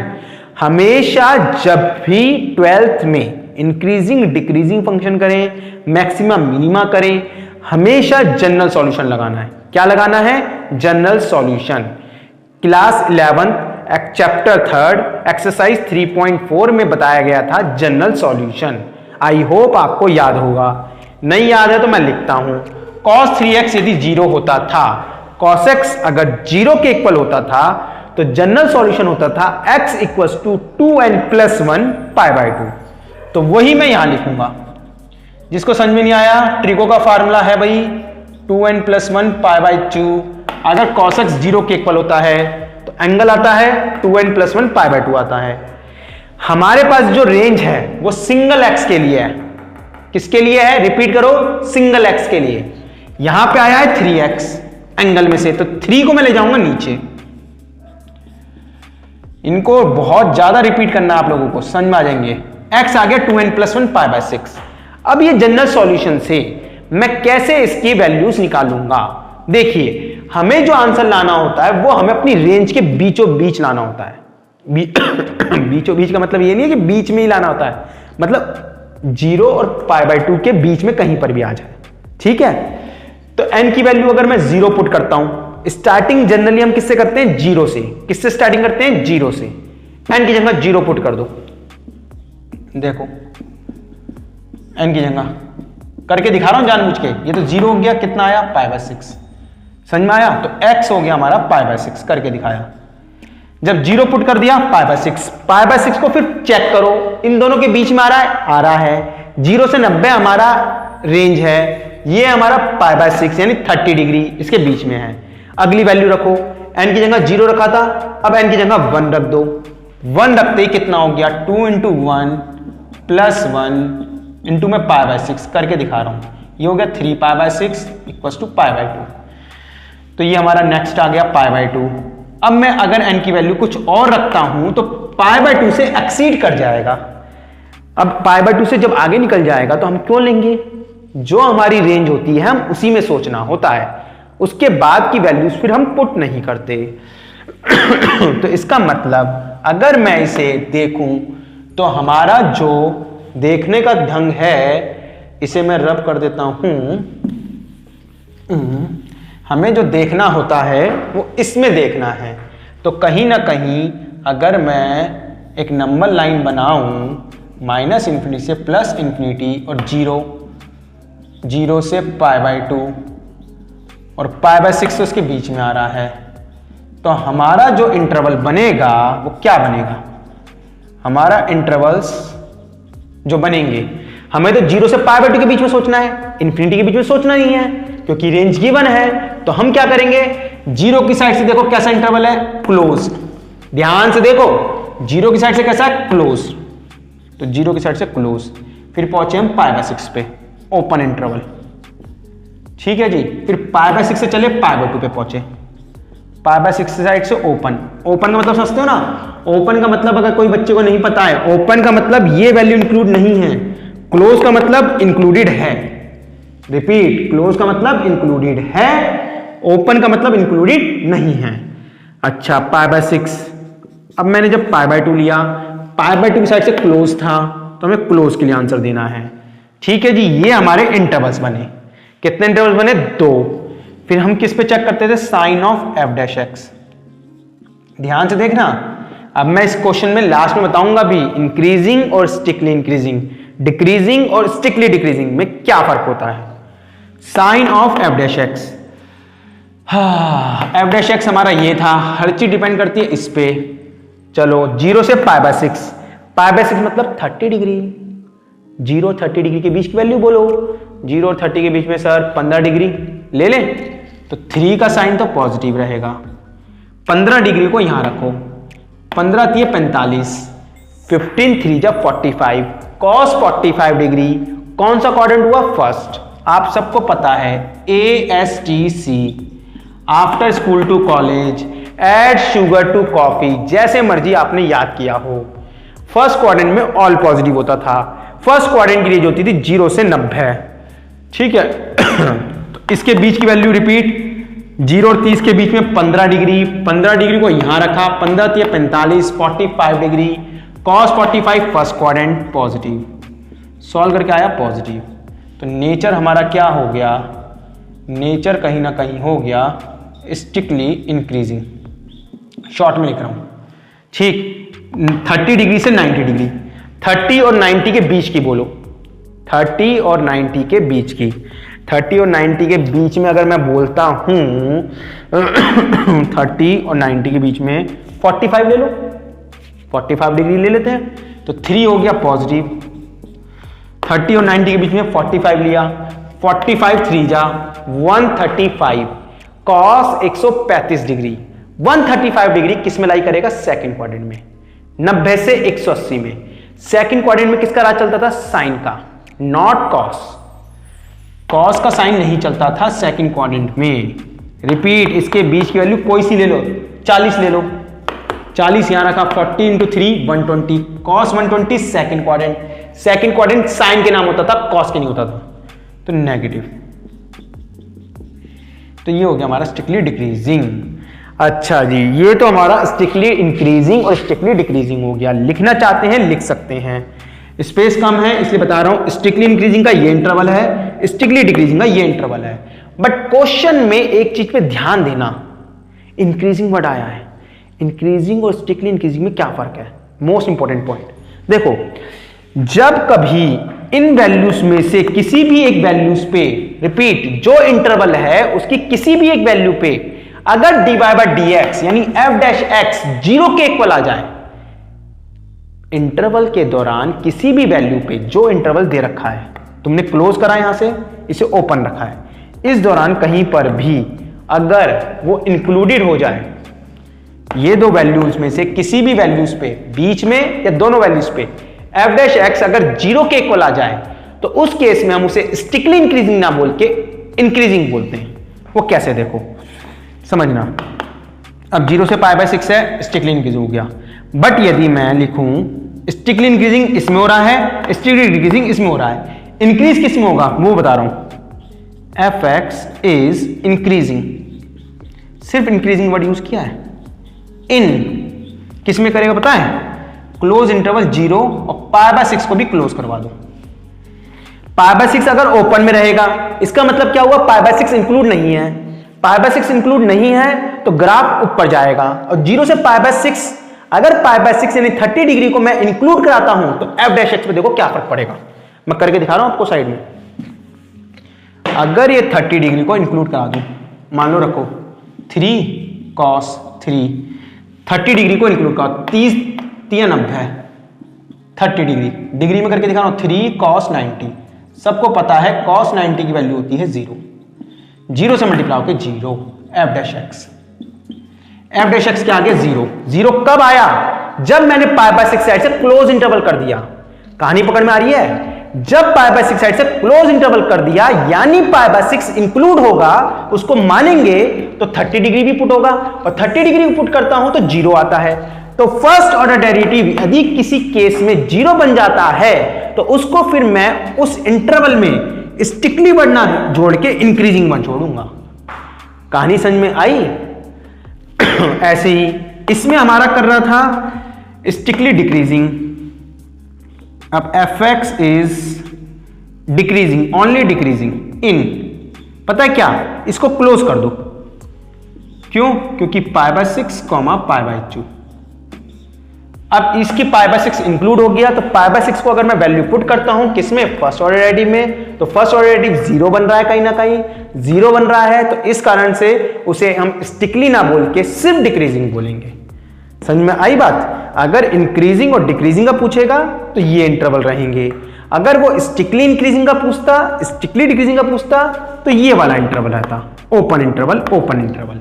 हमेशा जब भी 12th में इंक्रीजिंग डिक्रीजिंग फंक्शन करें, मैक्सिमम मिनिमा करें, हमेशा जनरल सॉल्यूशन लगाना है। क्या लगाना है? General solution. Class 11 chapter 3 exercise 3.4 में बताया गया था जनरल सॉल्यूशन। आई होप आपको याद होगा। नहीं याद है तो मैं लिखता हूं। cos 3x यदि 0 होता था, cos x अगर 0 के इक्वल होता था, तो जनरल सॉल्यूशन होता था x इक्वल्स टू 2n + 1 π/2। तो वही मैं यहां लिखूंगा। जिसको समझ में नहीं आया, ट्रिको का फार्मूला है भाई 2n + 1 π/2। अगर cos x 0 के इक्वल होता है तो एंगल आता है 2n + 1 π/2 आता है। हमारे पास जो रेंज है वो सिंगल x के लिए है। किसके लिए है? रिपीट करो, सिंगल x के लिए। यहां पे आया है 3x एंगल में से, तो 3 को मैं ले जाऊंगा नीचे। इनको बहुत ज्यादा रिपीट करना है आप लोगों को, समझ में आ जाएंगे। x आ गया 2n + 1 π/6। अब ये जनरल सॉल्यूशन से मैं कैसे इसकी वैल्यूज निकालूंगा? देखिए, हमें जो आंसर लाना होता है वो हमें अपनी रेंज के बीचों बीच लाना होता है। बीचों बीच का मतलब ये नहीं है कि बीच में ही लाना होता है, मतलब 0 और π/2 के बीच में कहीं पर भी आ जाए, ठीक है। तो n की वैल्यू अगर मैं 0 पुट करता हूं, स्टार्टिंग जनरली हम किससे करते हैं, 0 से। किससे स्टार्टिंग करते हैं, 0 से। n की जगह 0 पुट कर दो, देखो n की जगह करके दिखा रहा हूं जानबूझ के। ये तो 0 हो गया, कितना आया, π/6, समझ में आया। तो x हो गया हमारा π/6, करके दिखाया। जब 0 पुट कर दिया, π/6 को फिर चेक करो, इन दोनों के बीच में आ रहा है। 0 से 90 हमारा रेंज है, ये हमारा π/6 यानी 30 डिग्री इसके बीच में है। अगली वैल्यू रखो, n की जगह 0 रखा था, अब n की जगह 1 रख दो। 1 रखते ही कितना हो गया, 2 × 1 + 1 इंटू में π/6 करके दिखा रहा हूं। ये हो गया 3π/6 = π/2। तो ये हमारा नेक्स्ट आ गया π/2। अब मैं अगर n की वैल्यू कुछ और रखता हूं तो π/2 से एक्सीड कर जाएगा। अब π/2 से जब आगे निकल जाएगा तो हम क्यों लेंगे, जो हमारी रेंज होती है हम उसी में सोचना होता है, उसके बाद की वैल्यूज फिर हम पुट नहीं करते। तो इसका मतलब अगर मैं इसे देखूं तो हमारा जो देखने का ढंग है, इसे मैं रब कर देता हूं, हमें जो देखना होता है वो इसमें देखना है। तो कहीं ना कहीं अगर मैं एक नंबर लाइन बनाऊं -∞ से +∞ और 0 से π/2 और π/6 तो उसके बीच में आ रहा है, तो हमारा जो इंटरवल बनेगा वो क्या बनेगा, हमारा इंटरवल्स जो बनेंगे, हमें तो 0 से π/2 के बीच में सोचना है, इन्फिनिटी के बीच में सोचना नहीं है, क्योंकि रेंज गिवन है। तो हम क्या करेंगे, 0 की साइड से देखो कैसा इंटरवल है, क्लोज्ड। ध्यान से देखो, 0 की साइड से कैसा है, क्लोज्ड। तो 0 की साइड से क्लोज, फिर पहुंचे हम π/6 पे, ओपन इंटरवल, ठीक है जी। फिर π/6 से चले π/2 पे पहुंचे, π/6 साइड से ओपन। ओपन का मतलब समझते हो ना, ओपन का मतलब अगर कोई बच्चे को नहीं पता है, ओपन का मतलब ये वैल्यू इंक्लूड नहीं है, क्लोज का मतलब इंक्लूडेड है। रिपीट, क्लोज का मतलब इंक्लूडेड है, ओपन का मतलब इंक्लूडेड नहीं है। अच्छा, π/6। अब मैंने जब π/2 लिया, π/2 की साइड से क्लोज था, तो हमें क्लोज के लिए आंसर देना है, ठीक है जी। ये हमारे इंटरवल्स बने। कितने इंटरवल्स बने, 2। फिर हम किस पे चेक करते थे, साइन ऑफ f'(x). ध्यान से देखना, अब मैं इस क्वेश्चन में लास्ट में बताऊंगा भी इंक्रीजिंग और स्टिकली इंक्रीजिंग, डिक्रीजिंग और स्टिकली डिक्रीजिंग में क्या फर्क होता है। Sign of f'(x). f'(x) हमारा ये था, हर चीज डिपेंड करती है इस पे। चलो 0 से π/6, π/6 मतलब 30 डिग्री, 0 और 30 डिग्री के बीच की वैल्यू बोलो। 0 और 30 के बीच में सर 15 डिग्री ले लें, तो 3 का साइन तो पॉजिटिव रहेगा। 15 डिग्री को यहां रखो, 15 × 45, 15 × 3 = 45, cos 45 डिग्री। कौन सा क्वाड्रेंट हुआ, फर्स्ट। आप सबको पता है ASTC, after school to college, add sugar to coffee, जैसे मर्जी आपने याद किया हो। फर्स्ट क्वाड्रेंट में ऑल पॉजिटिव होता था, फर्स्ट क्वाड्रेंट की रेंज होती थी 0 से 90, ठीक है। तो इसके बीच की वैल्यू रिपीट, 0 और 30 के बीच में 15 डिग्री, 15 डिग्री को यहां रखा, 15 × 45, 45 degree, cos 45 first quadrant positive, solve करके आया पॉजिटिव। तो नेचर हमारा क्या हो गया, नेचर कहीं ना कहीं हो गया स्टिकली इंक्रीजिंग। शॉर्ट में लिख रहा हूं, ठीक। 30 डिग्री से 90 डिग्री, 30 और 90 के बीच की बोलो, 30 और 90 के बीच की, 30 और 90 के बीच में अगर मैं बोलता हूं 30 और 90 के बीच में 45 ले लो, 45 डिग्री ले लेते हैं। तो 3 हो गया पॉजिटिव, 30 और 90 के बीच में 45 लिया, 45 3 जा 135, cos 135 डिग्री। 135 डिग्री किस में लाई करेगा, सेकंड क्वाड्रेंट में। 90 से 180 में, सेकंड क्वाड्रेंट में किसका राज चलता था, साइन का, नॉट कॉस। कॉस का साइन नहीं चलता था सेकंड क्वाड्रेंट में। रिपीट, इसके बीच की वैल्यू कोई सी ले लो, 40 ले लो, 40 यहां रखा, 40 × 3 120, cos 120 second quadrant. Second quadrant sine के नाम होता था, कॉस के नहीं होता था, तो नेगेटिव। तो ये हो गया हमारा स्ट्रिक्टली डिक्रीजिंग। अच्छा जी, ये तो हमारा स्ट्रिक्टली इंक्रीजिंग और स्ट्रिक्टली डिक्रीजिंग हो गया। लिखना चाहते हैं लिख सकते हैं, स्पेस कम है इसलिए बता रहा हूं। स्ट्रिक्टली इंक्रीजिंग का ये इंटरवल है, स्ट्रिक्टली डिक्रीजिंग का ये इंटरवल है। बट क्वेश्चन में एक चीज पे ध्यान देना, इंक्रीजिंग वर्ड आया है। इंक्रीजिंग और स्ट्रिक्टली इंक्रीजिंग में क्या फर्क है? मोस्ट इंपॉर्टेंट पॉइंट देखो, जब कभी इन वैल्यूज में से किसी भी एक वैल्यूज पे, रिपीट, जो इंटरवल है उसकी किसी भी एक वैल्यू पे अगर dy बाय dx यानी f डैश x 0 के इक्वल आ जाए, इंटरवल के दौरान किसी भी वैल्यू पे जो इंटरवल दे रखा है, तुमने क्लोज करा यहां से, इसे ओपन रखा है, इस दौरान कहीं पर भी अगर वो इंक्लूडेड हो जाए, ये दो वैल्यूज में से किसी भी वैल्यूज पे, बीच में या दोनों वैल्यूज पे f डैश x अगर 0 के इक्वल आ जाए, तो उस केस में हम उसे स्ट्रिक्टली इंक्रीजिंग ना बोल के इंक्रीजिंग बोलते हैं। वो कैसे देखो समझना। अब 0 से पाई बाय 6 है, स्ट्रिक्टली इंक्रीजिंग हो गया। बट यदि मैं लिखूं स्ट्रिक्टली इंक्रीजिंग इसमें हो रहा है, स्ट्रिक्टली डिक्रीजिंग इसमें हो रहा है, इंक्रीज किस में होगा वो बता रहा हूं। एफ एक्स इज इंक्रीजिंग, सिर्फ इंक्रीजिंग वर्ड यूज किया है। इन किस में करेगा पता है? क्लोज इंटरवल 0 और पाई बाय 6 को भी क्लोज करवा दो। पाई बाय 6 अगर ओपन में रहेगा, इसका मतलब क्या हुआ? पाई बाय 6 इंक्लूड नहीं है। पाई बाय 6 इंक्लूड नहीं है तो ग्राफ ऊपर जाएगा। और 0 से पाई बाय 6, अगर पाई बाय 6 यानी 30 डिग्री को मैं इंक्लूड कराता हूं तो एफ डैश एक्स पे देखो क्या फर्क पड़ेगा। मैं करके दिखा रहा हूं आपको साइड में। अगर ये 30 डिग्री को इंक्लूड करा दूं, मान लो रखो 3 cos 3, 30 डिग्री को इंक्लूड करा, 30 90 है, 30 डिग्री में करके दिखा रहा हूं। 3 cos 90, सबको पता है cos 90 की वैल्यू होती है 0, 0 से मल्टीप्लाई होकर 0, F dash x, F dash x के आगे 0। 0 कब आया? जब मैंने पाई बाय 6 साइड से क्लोज इंटरवल कर दिया। कहानी पकड़ में आ रही है? जब पाई बाय 6 साइड से क्लोज इंटरवल कर दिया, यानी पाई बाय 6 इंक्लूड होगा, उसको मानेंगे तो 30 डिग्री भी पुट होगा, और 30 डिग्री पुट करता हूं तो 0 आता है। तो फर्स्ट ऑर्डर डेरिवेटिव यदि किसी केस में 0 बन जाता है तो उसको फिर मैं उस इंटरवल में स्ट्रिक्टली वर्ड ना जोड़ के इंक्रीजिंग वर्ड जोड़ूंगा। कहानी समझ में आई? ऐसे ही इसमें हमारा कर रहा था स्ट्रिक्टली डिक्रीजिंग। अब F x is decreasing, only decreasing in, पता है क्या, इसको क्लोज कर दो। क्यों? क्योंकि पाई बाय 6 पाई बाय 2। अब इसकी पाई बाय 6 इंक्लूड हो गया, तो पाई बाय 6 को अगर मैं वैल्यू पुट करता हूं किसमें? फर्स्ट ऑर्डर डेरिवेटिव में, तो फर्स्ट ऑर्डर डेरिवेटिव 0 बन रहा है, कहीं ना कहीं 0 बन रहा है, तो इस कारण से उसे हम स्ट्रिक्टली ना बोल के सिर्फ डिक्रीजिंग बोलेंगे। समझ में आई बात? अगर इंक्रीजिंग और डिक्रीजिंग का पूछेगा तो ये इंटरवल रहेंगे, अगर वो स्ट्रिक्टली इंक्रीजिंग का पूछता, स्ट्रिक्टली डिक्रीजिंग का पूछता, तो ये वाला इंटरवल रहता, open interval, open interval.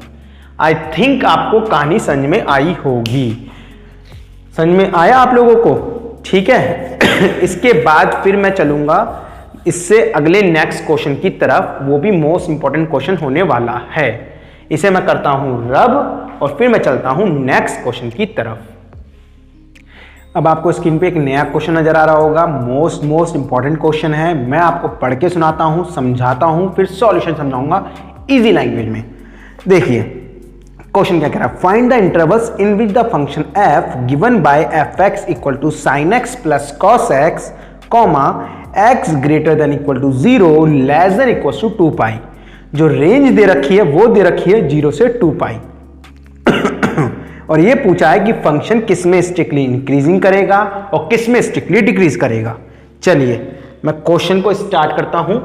I think आपको कहानी समझ में आई होगी। समझ में आया आप लोगों को? ठीक है। इसके बाद फिर मैं चलूंगा इससे अगले नेक्स्ट क्वेश्चन की तरफ, वो भी मोस्ट इंपॉर्टेंट क्वेश्चन होने वाला है। इसे मैं करता हूं रब और फिर मैं चलता हूं नेक्स्ट क्वेश्चन की तरफ। अब आपको स्क्रीन पे एक नया क्वेश्चन नजर आ रहा होगा, मोस्ट इंपॉर्टेंट क्वेश्चन है। मैं आपको पढ़ के सुनाता हूं, समझाता हूं, फिर सॉल्यूशन समझाऊंगा इजी लैंग्वेज में। देखिए क्वेश्चन क्या कह रहा है? Find the intervals in which the function f given by f x equal to sine x plus cos x comma x greater than equal to 0 less than equal to 2 pi. जो range दे रखी है वो दे रखी है 0 से 2 पाई। और ये पूछा है कि फंक्शन किस में स्ट्रिक्टली इंक्रीजिंग करेगा और किस में स्ट्रिक्टली डिक्रीज करेगा। चलिए मैं क्वेश्चन को स्टार्ट करता हूं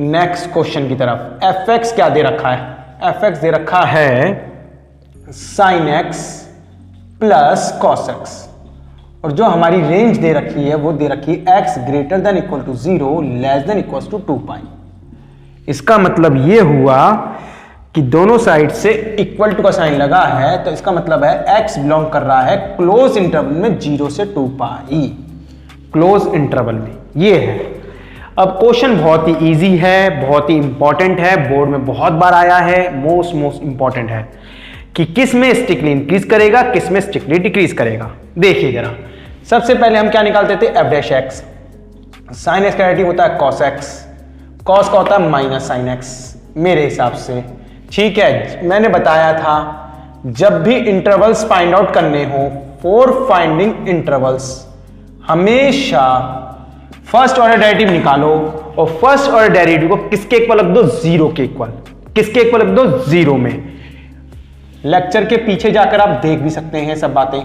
नेक्स्ट क्वेश्चन की तरफ। एफ एक्स क्या दे रखा है? एफ एक्स दे रखा है sign x plus cos x, और जो हमारी रेंज दे रखी है वो दे रखी है x greater than equal to 0 less than equal to 2 pi. इसका मतलब ये हुआ कि दोनों साइड से इक्वल टू का साइन लगा है, तो इसका मतलब है एक्स बिलोंग कर रहा है क्लोज इंटरवल में 0 से 2 पाई, क्लोज इंटरवल में। ये है। अब क्वेश्चन बहुत ही इजी है, बहुत ही इंपॉर्टेंट है, बोर्ड में बहुत बार आया है, मोस्ट इंपॉर्टेंट है कि किस में स्ट्रिक्टली इंक्रीज करेगा, किस में स्ट्रिक्टली डिक्रीज करेगा। देखिए जरा, सबसे पहले हम क्या निकालते थे? F dash x. Sine x का डेरिवेटिव होता है कॉस एक्स, कॉस का होता है माइनस साइन एक्स, मेरे हिसाब से। ठीक है, मैंने बताया था जब भी इंटरवल्स फाइंड आउट करने हो फॉर फाइंडिंग इंटरवल्स, हमेशा फर्स्ट ऑर्डर डेरिवेटिव निकालो और फर्स्ट ऑर्डर डेरिवेटिव को किसके इक्वल रख दो? जीरो के इक्वल। किसके इक्वल रख दो? जीरो में। लेक्चर के पीछे जाकर आप देख भी सकते हैं सब बातें।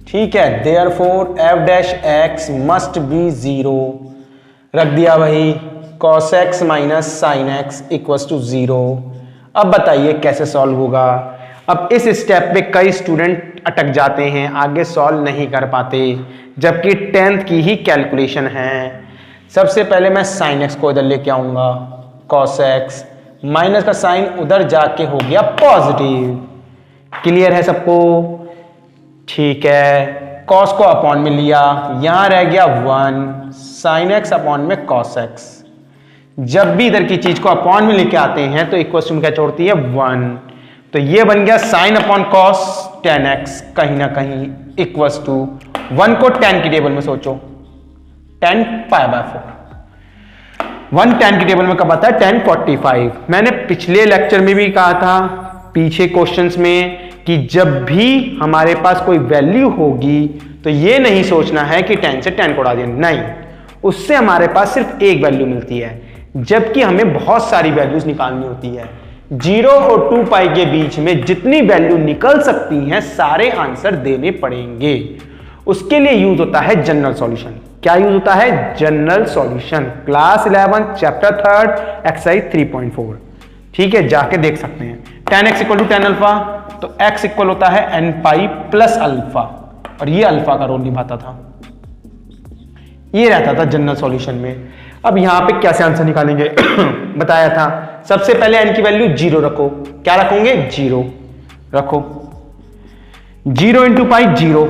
ठीक है, therefore f dash x must be zero, रख दिया वही cos x minus sine x equals to zero. अब बताइए कैसे सॉल्व होगा? अब इस स्टेप पे कई स्टूडेंट अटक जाते हैं, आगे सॉल्व नहीं कर पाते, जबकि 10th की ही कैलकुलेशन है। सबसे पहले मैं साइन एक्स को इधर लेके आऊंगा, cos x माइनस का साइन उधर जाके हो गया पॉजिटिव। क्लियर है सबको? ठीक है, cos को अपॉन में लिया, यहां रह गया 1 साइन एक्स अपॉन में cos x। जब भी इधर की चीज को अपॉन में लेके आते हैं तो इक्वेशन क्या छोड़ती है? 1। तो ये बन गया साइन अपॉन कॉस 10x कहीं ना कहीं इक्वल्स टू 1 को 10 की टेबल में सोचो, 10 π/4। 1 10 की टेबल में कब आता है? 1045। मैंने पिछले लेक्चर में भी कहा था, पीछे क्वेश्चंस में, कि जब भी हमारे पास कोई वैल्यू होगी तो ये नहीं सोचना है कि 10 से 10 को उड़ा दिया, नहीं, उससे हमारे पास सिर्फ एक वैल्यू मिलती है, जबकि हमें बहुत सारी वैल्यूज निकालनी होती है। 0 और 2 पाई के बीच में जितनी वैल्यू निकल सकती हैं सारे आंसर देने पड़ेंगे। उसके लिए यूज होता है जनरल सॉल्यूशन। क्या यूज होता है? General solution. Class 11 chapter 3 exercise 3.4। ठीक है, जाके देख सकते हैं। tan x equal to tan alpha, तो x इक्वल होता है n पाई प्लस अल्फा, और ये अल्फा का रोल निभाता था, ये रहता था जनरल सॉल्यूशन में। अब यहां पे कैसे आंसर निकालेंगे? बताया था, सबसे पहले n की वैल्यू 0 रखो। क्या रखोगे? 0 रखो। 0 इंटू पाई 0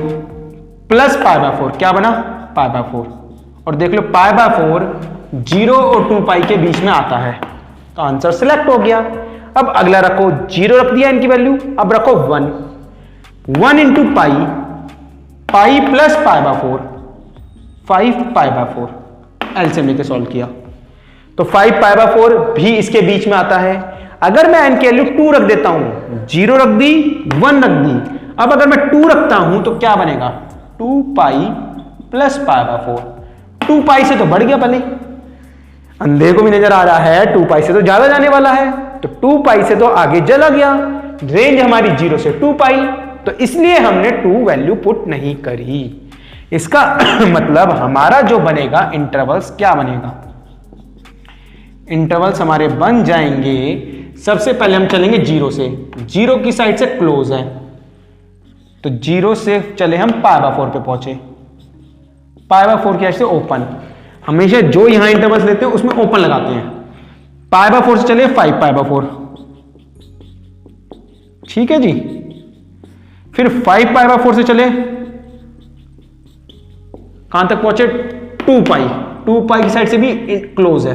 प्लस π/4, क्या बना? π/4। और देख लो π/4 0 और 2 पाई के बीच में आता है, तो आंसर सिलेक्ट हो गया। अब अगला रखो, 0 रख दिया n की वैल्यू, अब रखो 1 इंटू पाई प्लस π/4, 5 π/4। एलसीएम लेके सॉल्व किया तो 5 π/4 भी इसके बीच में आता है। अगर मैं n की वैल्यू 2 रख देता हूं, 0 रख दी, 1 रख दी, अब अगर मैं 2 रखता हूं तो क्या बनेगा? 2 पाई प्लस π/4। 2 पाई से तो बढ़ गया, भले अंधे को भी नजर आ रहा है 2 पाई से तो ज्यादा जाने वाला है, तो 2 पाई से तो आगे चला गया। रेंज हमारी 0 से 2 पाई, तो इसलिए हमने 2 वैल्यू पुट नहीं करी। इसका मतलब हमारा जो बनेगा इंटरवल्स, क्या बनेगा? इंटरवल्स हमारे बन जाएंगे, सबसे पहले हम चलेंगे 0 से, 0 की साइड से क्लोज है, तो 0 से चले हम π/4 पे पहुंचे, π/4 की साइड से ओपन। हमेशा जो यहां इंटरवल्स लेते हैं उसमें ओपन लगाते हैं। π/4 से चले 5 π/4, ठीक है जी। फिर 5 π/4 से चले कहां तक पहुंचे? 2 पाई। 2 पाई की साइड से भी क्लोज है,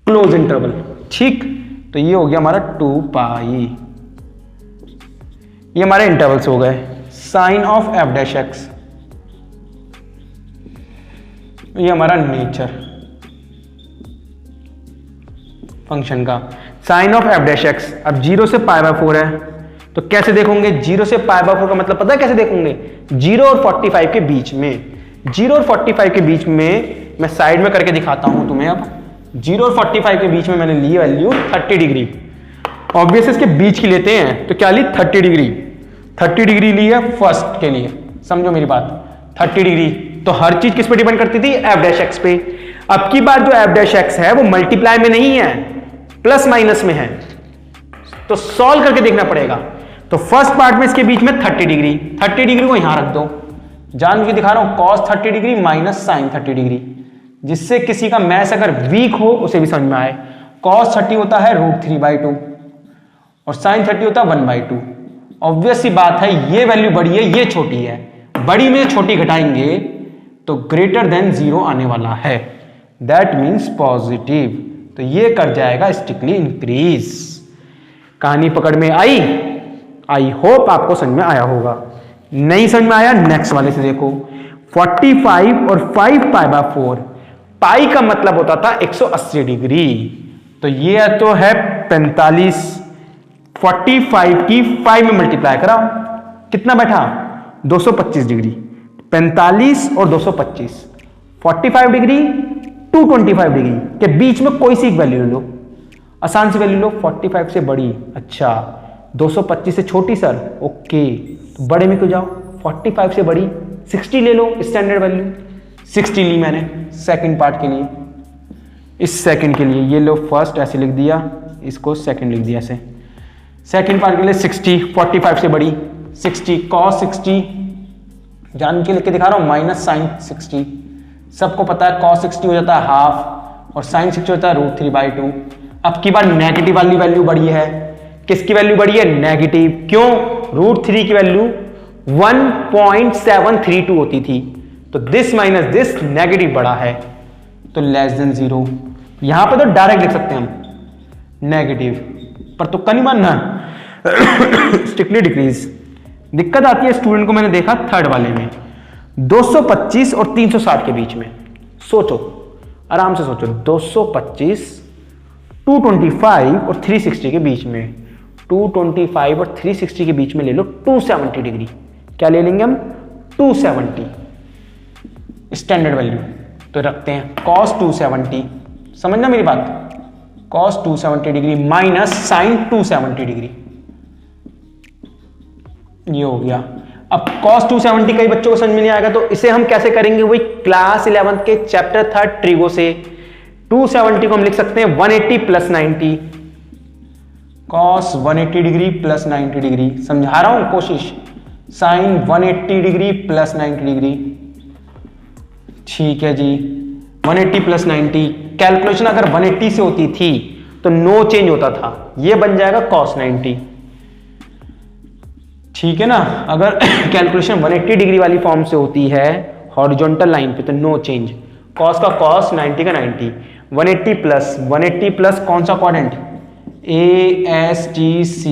क्लोज इंटरवल, ठीक। तो ये हो गया हमारा 2 पाई। ये हमारे इंटरवल्स हो गए। Sign of f dash x, ये हमारा नेचर फंक्शन का। Sign of f dash x, अब 0 से π/4 है, तो कैसे देखोगे? 0 से π/4 का मतलब पता है कैसे देखोगे? 0 और 45 के बीच में, 0 और 45 के बीच में मैं साइड में करके दिखाता हूं तुम्हें। अब 0 और 45 के बीच में मैंने ली वैल्यू 30 डिग्री। ऑब्वियस इसके बीच की लेते हैं, तो क्या ली? 30 डिग्री। 30 डिग्री ली है फर्स्ट के लिए, समझो मेरी बात। 30 डिग्री, तो हर चीज किस पे डिपेंड करती थी? एफ डैश एक्स पे। अब की बार जो एफ डैश एक्स है वो मल्टीप्लाई में नहीं है, प्लस माइनस में है, तो सॉल्व करके देखना पड़ेगा। तो फर्स्ट पार्ट में इसके बीच में 30 डिग्री, 30 डिग्री को यहां रख दो, जान के दिखा रहा हूं, cos 30 degree minus sine 30 degree, जिससे किसी का मैथ्स अगर वीक हो उसे भी समझ में आए। cos 30 होता है √3/2 और साइन 30 होता है 1/2। ऑब्वियस सी बात है, ये वैल्यू बड़ी है, ये छोटी है, बड़ी में छोटी घटाएंगे तो ग्रेटर देन 0 आने वाला है, दैट मीन्स पॉजिटिव। तो ये कर जाएगा स्ट्रिक्टली इंक्रीज। कहानी पकड़ में आई? आई होप आपको समझ में आया होगा। नहीं समझ में आया, नेक्स्ट वाले से देखो। 45 और 5 π/4, पाई का मतलब होता था 180 डिग्री, तो ये तो है 45, 45 की 5 में मल्टीप्लाई कराओ, कितना बैठा 225 डिग्री। 45 और 225, 45 डिग्री 225 डिग्री के बीच में कोई सी एक वैल्यू ले लो, आसान सी वैल्यू लो। 45 से बड़ी, अच्छा 225 से छोटी सर, ओके तो बड़े में क्यों जाओ, 45 से बड़ी 60 ले लो, स्टैंडर्ड वैल्यू 60 ली मैंने सेकंड पार्ट के लिए। इस सेकंड के लिए ये लो फर्स्ट ऐसे लिख दिया, इसको सेकंड लिख दिया ऐसे। सेकंड पार्ट के लिए 60, 45 से बड़ी 60, cos 60 जान के लिख के दिखा रहा हूं, माइनस साइन 60। सबको पता है cos 60 हो जाता है हाफ और साइन 60 होता है √3/2। अब की बार नेगेटिव वाली वैल्यू बड़ी है, किसकी वैल्यू बड़ी है, नेगेटिव। क्यों, √3 की वैल्यू 1.732 होती थी, तो दिस माइनस दिस नेगेटिव बड़ा है, तो लेस देन 0। यहां पर तो डायरेक्ट लिख सकते हैं हम नेगेटिव, पर तो नहीं मानना स्ट्रिक्टली डिक्रीज। दिक्कत आती है स्टूडेंट को, मैंने देखा थर्ड वाले में 225 और 360 के बीच में। सोचो, आराम से सोचो, 225, 225 और 360 के बीच में, 225 और 360 के बीच में ले लो 270 डिग्री। क्या ले लेंगे हम, 270 स्टैंडर्ड वैल्यू, तो रखते हैं cos 270, समझना मेरी बात, cos 270 degree minus sine 270 degree, ये हो गया। अब cos 270 कई बच्चों को समझ में नहीं आएगा, तो इसे हम कैसे करेंगे, वही क्लास 11 के चैप्टर 3 ट्रिगो से। 270 को हम लिख सकते हैं 180 plus 90, cos 180 degree plus 90 degree, समझा रहा हूं कोशिश, साइन 180 डिग्री प्लस 90 डिग्री, ठीक है जी। 180 प्लस 90, कैलकुलेशन अगर 180 से होती थी तो नो चेंज होता था, ये बन जाएगा cos 90, ठीक है ना। अगर कैलकुलेशन 180 डिग्री वाली फॉर्म से होती है हॉरिजॉन्टल लाइन पे, तो नो चेंज, cos का cos, 90 का 90, 180 प्लस कौन सा क्वाड्रेंट, ASTC,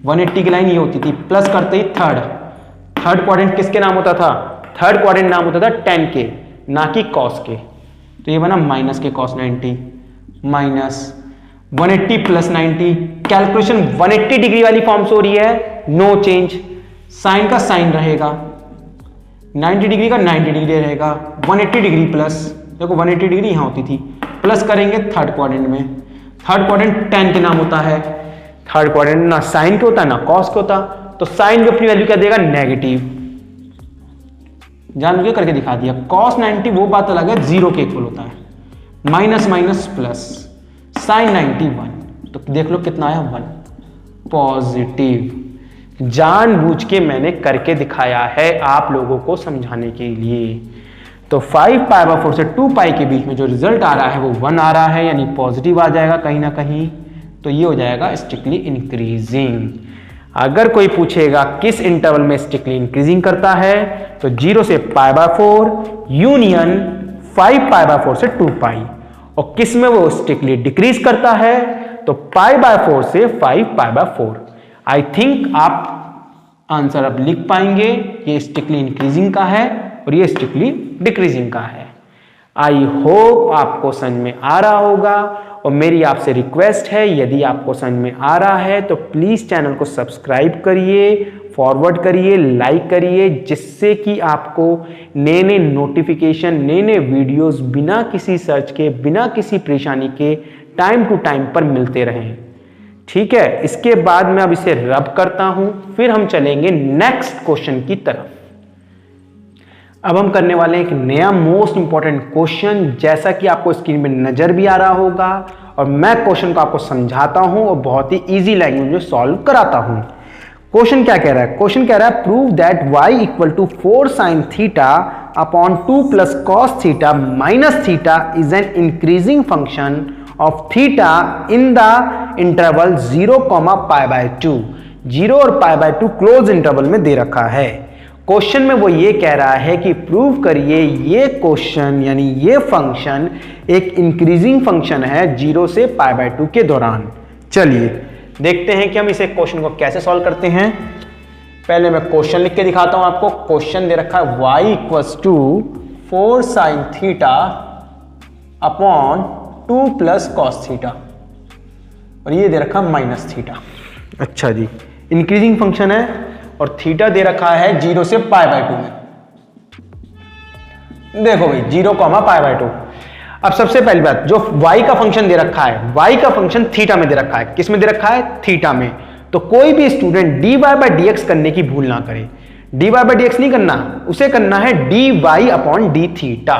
180 की लाइन ये होती थी, प्लस करते ही थर्ड क्वाड्रेंट किसके नाम होता था, थर्ड क्वाड्रेंट नाम होता था tan के, ना कि cos के, तो ये बना माइनस के cos 90 minus 180 plus 90, calculation 180 degree वाली फॉर्म से हो रही है, नो चेंज, साइन का साइन रहेगा, 90 डिग्री का 90 डिग्री रहेगा, 180 डिग्री प्लस, देखो 180 डिग्री यहां होती थी, प्लस करेंगे थर्ड क्वाड्रेंट में, थर्ड क्वाड्रेंट tan के नाम होता है, थर्ड क्वाड्रेंट ना साइन के होता ना cos के होता, तो साइन भी अपनी वैल्यू क्या देगा, नेगेटिव, जान के करके दिखा दिया। cos 90 वो बात अलग है, 0 के इक्वल होता है, माइनस माइनस प्लस, साइन 90 1, तो देख लो कितना आया 1, पॉजिटिव। जानबूझ के मैंने करके दिखाया है आप लोगों को समझाने के लिए। तो 5π/4 से 2π के बीच में जो रिजल्ट आ रहा है वो 1 आ रहा है, यानी पॉजिटिव आ जाएगा कहीं ना कहीं, तो ये हो जाएगा स्ट्रिक्टली इंक्रीजिंग। अगर कोई पूछेगा किस इंटरवल में स्ट्रिक्टली इंक्रीजिंग करता है, तो 0 से π/4 यूनियन 5π/4 से 2π, और किस में वो स्ट्रिक्टली डिक्रीज करता है, तो π/4 से 5π/4। आई थिंक आप आंसर अब लिख पाएंगे, ये स्ट्रिक्टली इंक्रीजिंग का है और ये स्ट्रिक्टली डिक्रीजिंग का है। आई होप आपको समझ में आ रहा होगा, और मेरी आपसे रिक्वेस्ट है यदि आपको समझ में आ रहा है तो प्लीज चैनल को सब्सक्राइब करिए, फॉरवर्ड करिए, लाइक करिए, जिससे कि आपको नए नए नोटिफिकेशन, नए नए वीडियोस बिना किसी सर्च के, बिना किसी परेशानी के टाइम टू टाइम पर मिलते रहें। ठीक है, इसके बाद मैं अब इसे रब करता हूं, फिर हम चलेंगे नेक्स्ट क्वेश्चन की तरफ। अब हम करने वाले हैं एक नया मोस्ट इंपॉर्टेंट क्वेश्चन, जैसा कि आपको स्क्रीन में नजर भी आ रहा होगा, और मैं क्वेश्चन को आपको समझाता हूं और बहुत ही इजी लैंग्वेज में सॉल्व कराता हूं। क्वेश्चन क्या कह रहा है, क्वेश्चन कह रहा है prove that y equal to 4 sin theta upon 2 plus cos theta minus theta is an increasing function of theta in the interval 0, π/2। 0 और π/2 क्लोज इंटरवल में दे रखा है। क्वेश्चन में वो ये कह रहा है कि प्रूव करिए ये क्वेश्चन यानी ये फंक्शन एक इंक्रीजिंग फंक्शन है 0 से π/2 के दौरान। चलिए देखते हैं कि हम इसे क्वेश्चन को कैसे सॉल्व करते हैं। पहले मैं क्वेश्चन लिख के दिखाता हूं आपको। क्वेश्चन दे रखा है y equals to 4 sin theta upon 2 plus cos theta. और ये दे रखा माइनस थीटा। अच्छा जी, इंक्रीजिंग फंक्शन है और थीटा दे रखा है 0 से π/2 में। देखो भाई 0, π/2। अब सबसे पहली बात, जो y का फंक्शन दे रखा है, y का फंक्शन थीटा में दे रखा है। किस में दे रखा है? थीटा में। तो कोई भी स्टूडेंट dy/dx करने की भूल ना करे। dy/dx नहीं करना, उसे करना है dy/d थीटा।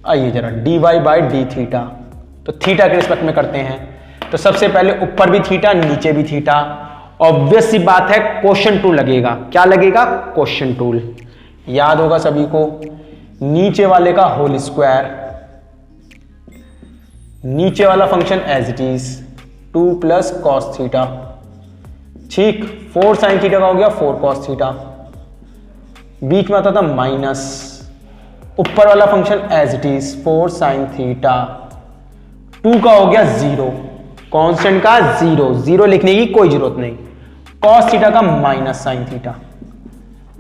आइए जरा dy/d थीटा, तो थीटा के रिस्पेक्ट में करते हैं। तो सबसे पहले ऊपर भी थीटा, नीचे भी थीटा। ऑब्वियस सी बात है, क्वोशंट टूल लगेगा। क्या लगेगा? Quotient tool. याद होगा सभी को, नीचे वाले का होल स्क्वायर, नीचे वाला function as it is 2 + cos theta. ठीक, 4 sin थीटा का हो गया 4 cos थीटा। बीच में आता था माइनस, ऊपर वाला function as it is 4 sin theta. 2 का हो गया 0, कांस्टेंट का 0, 0 लिखने की कोई जरूरत नहीं। cos थीटा का माइनस sin थीटा,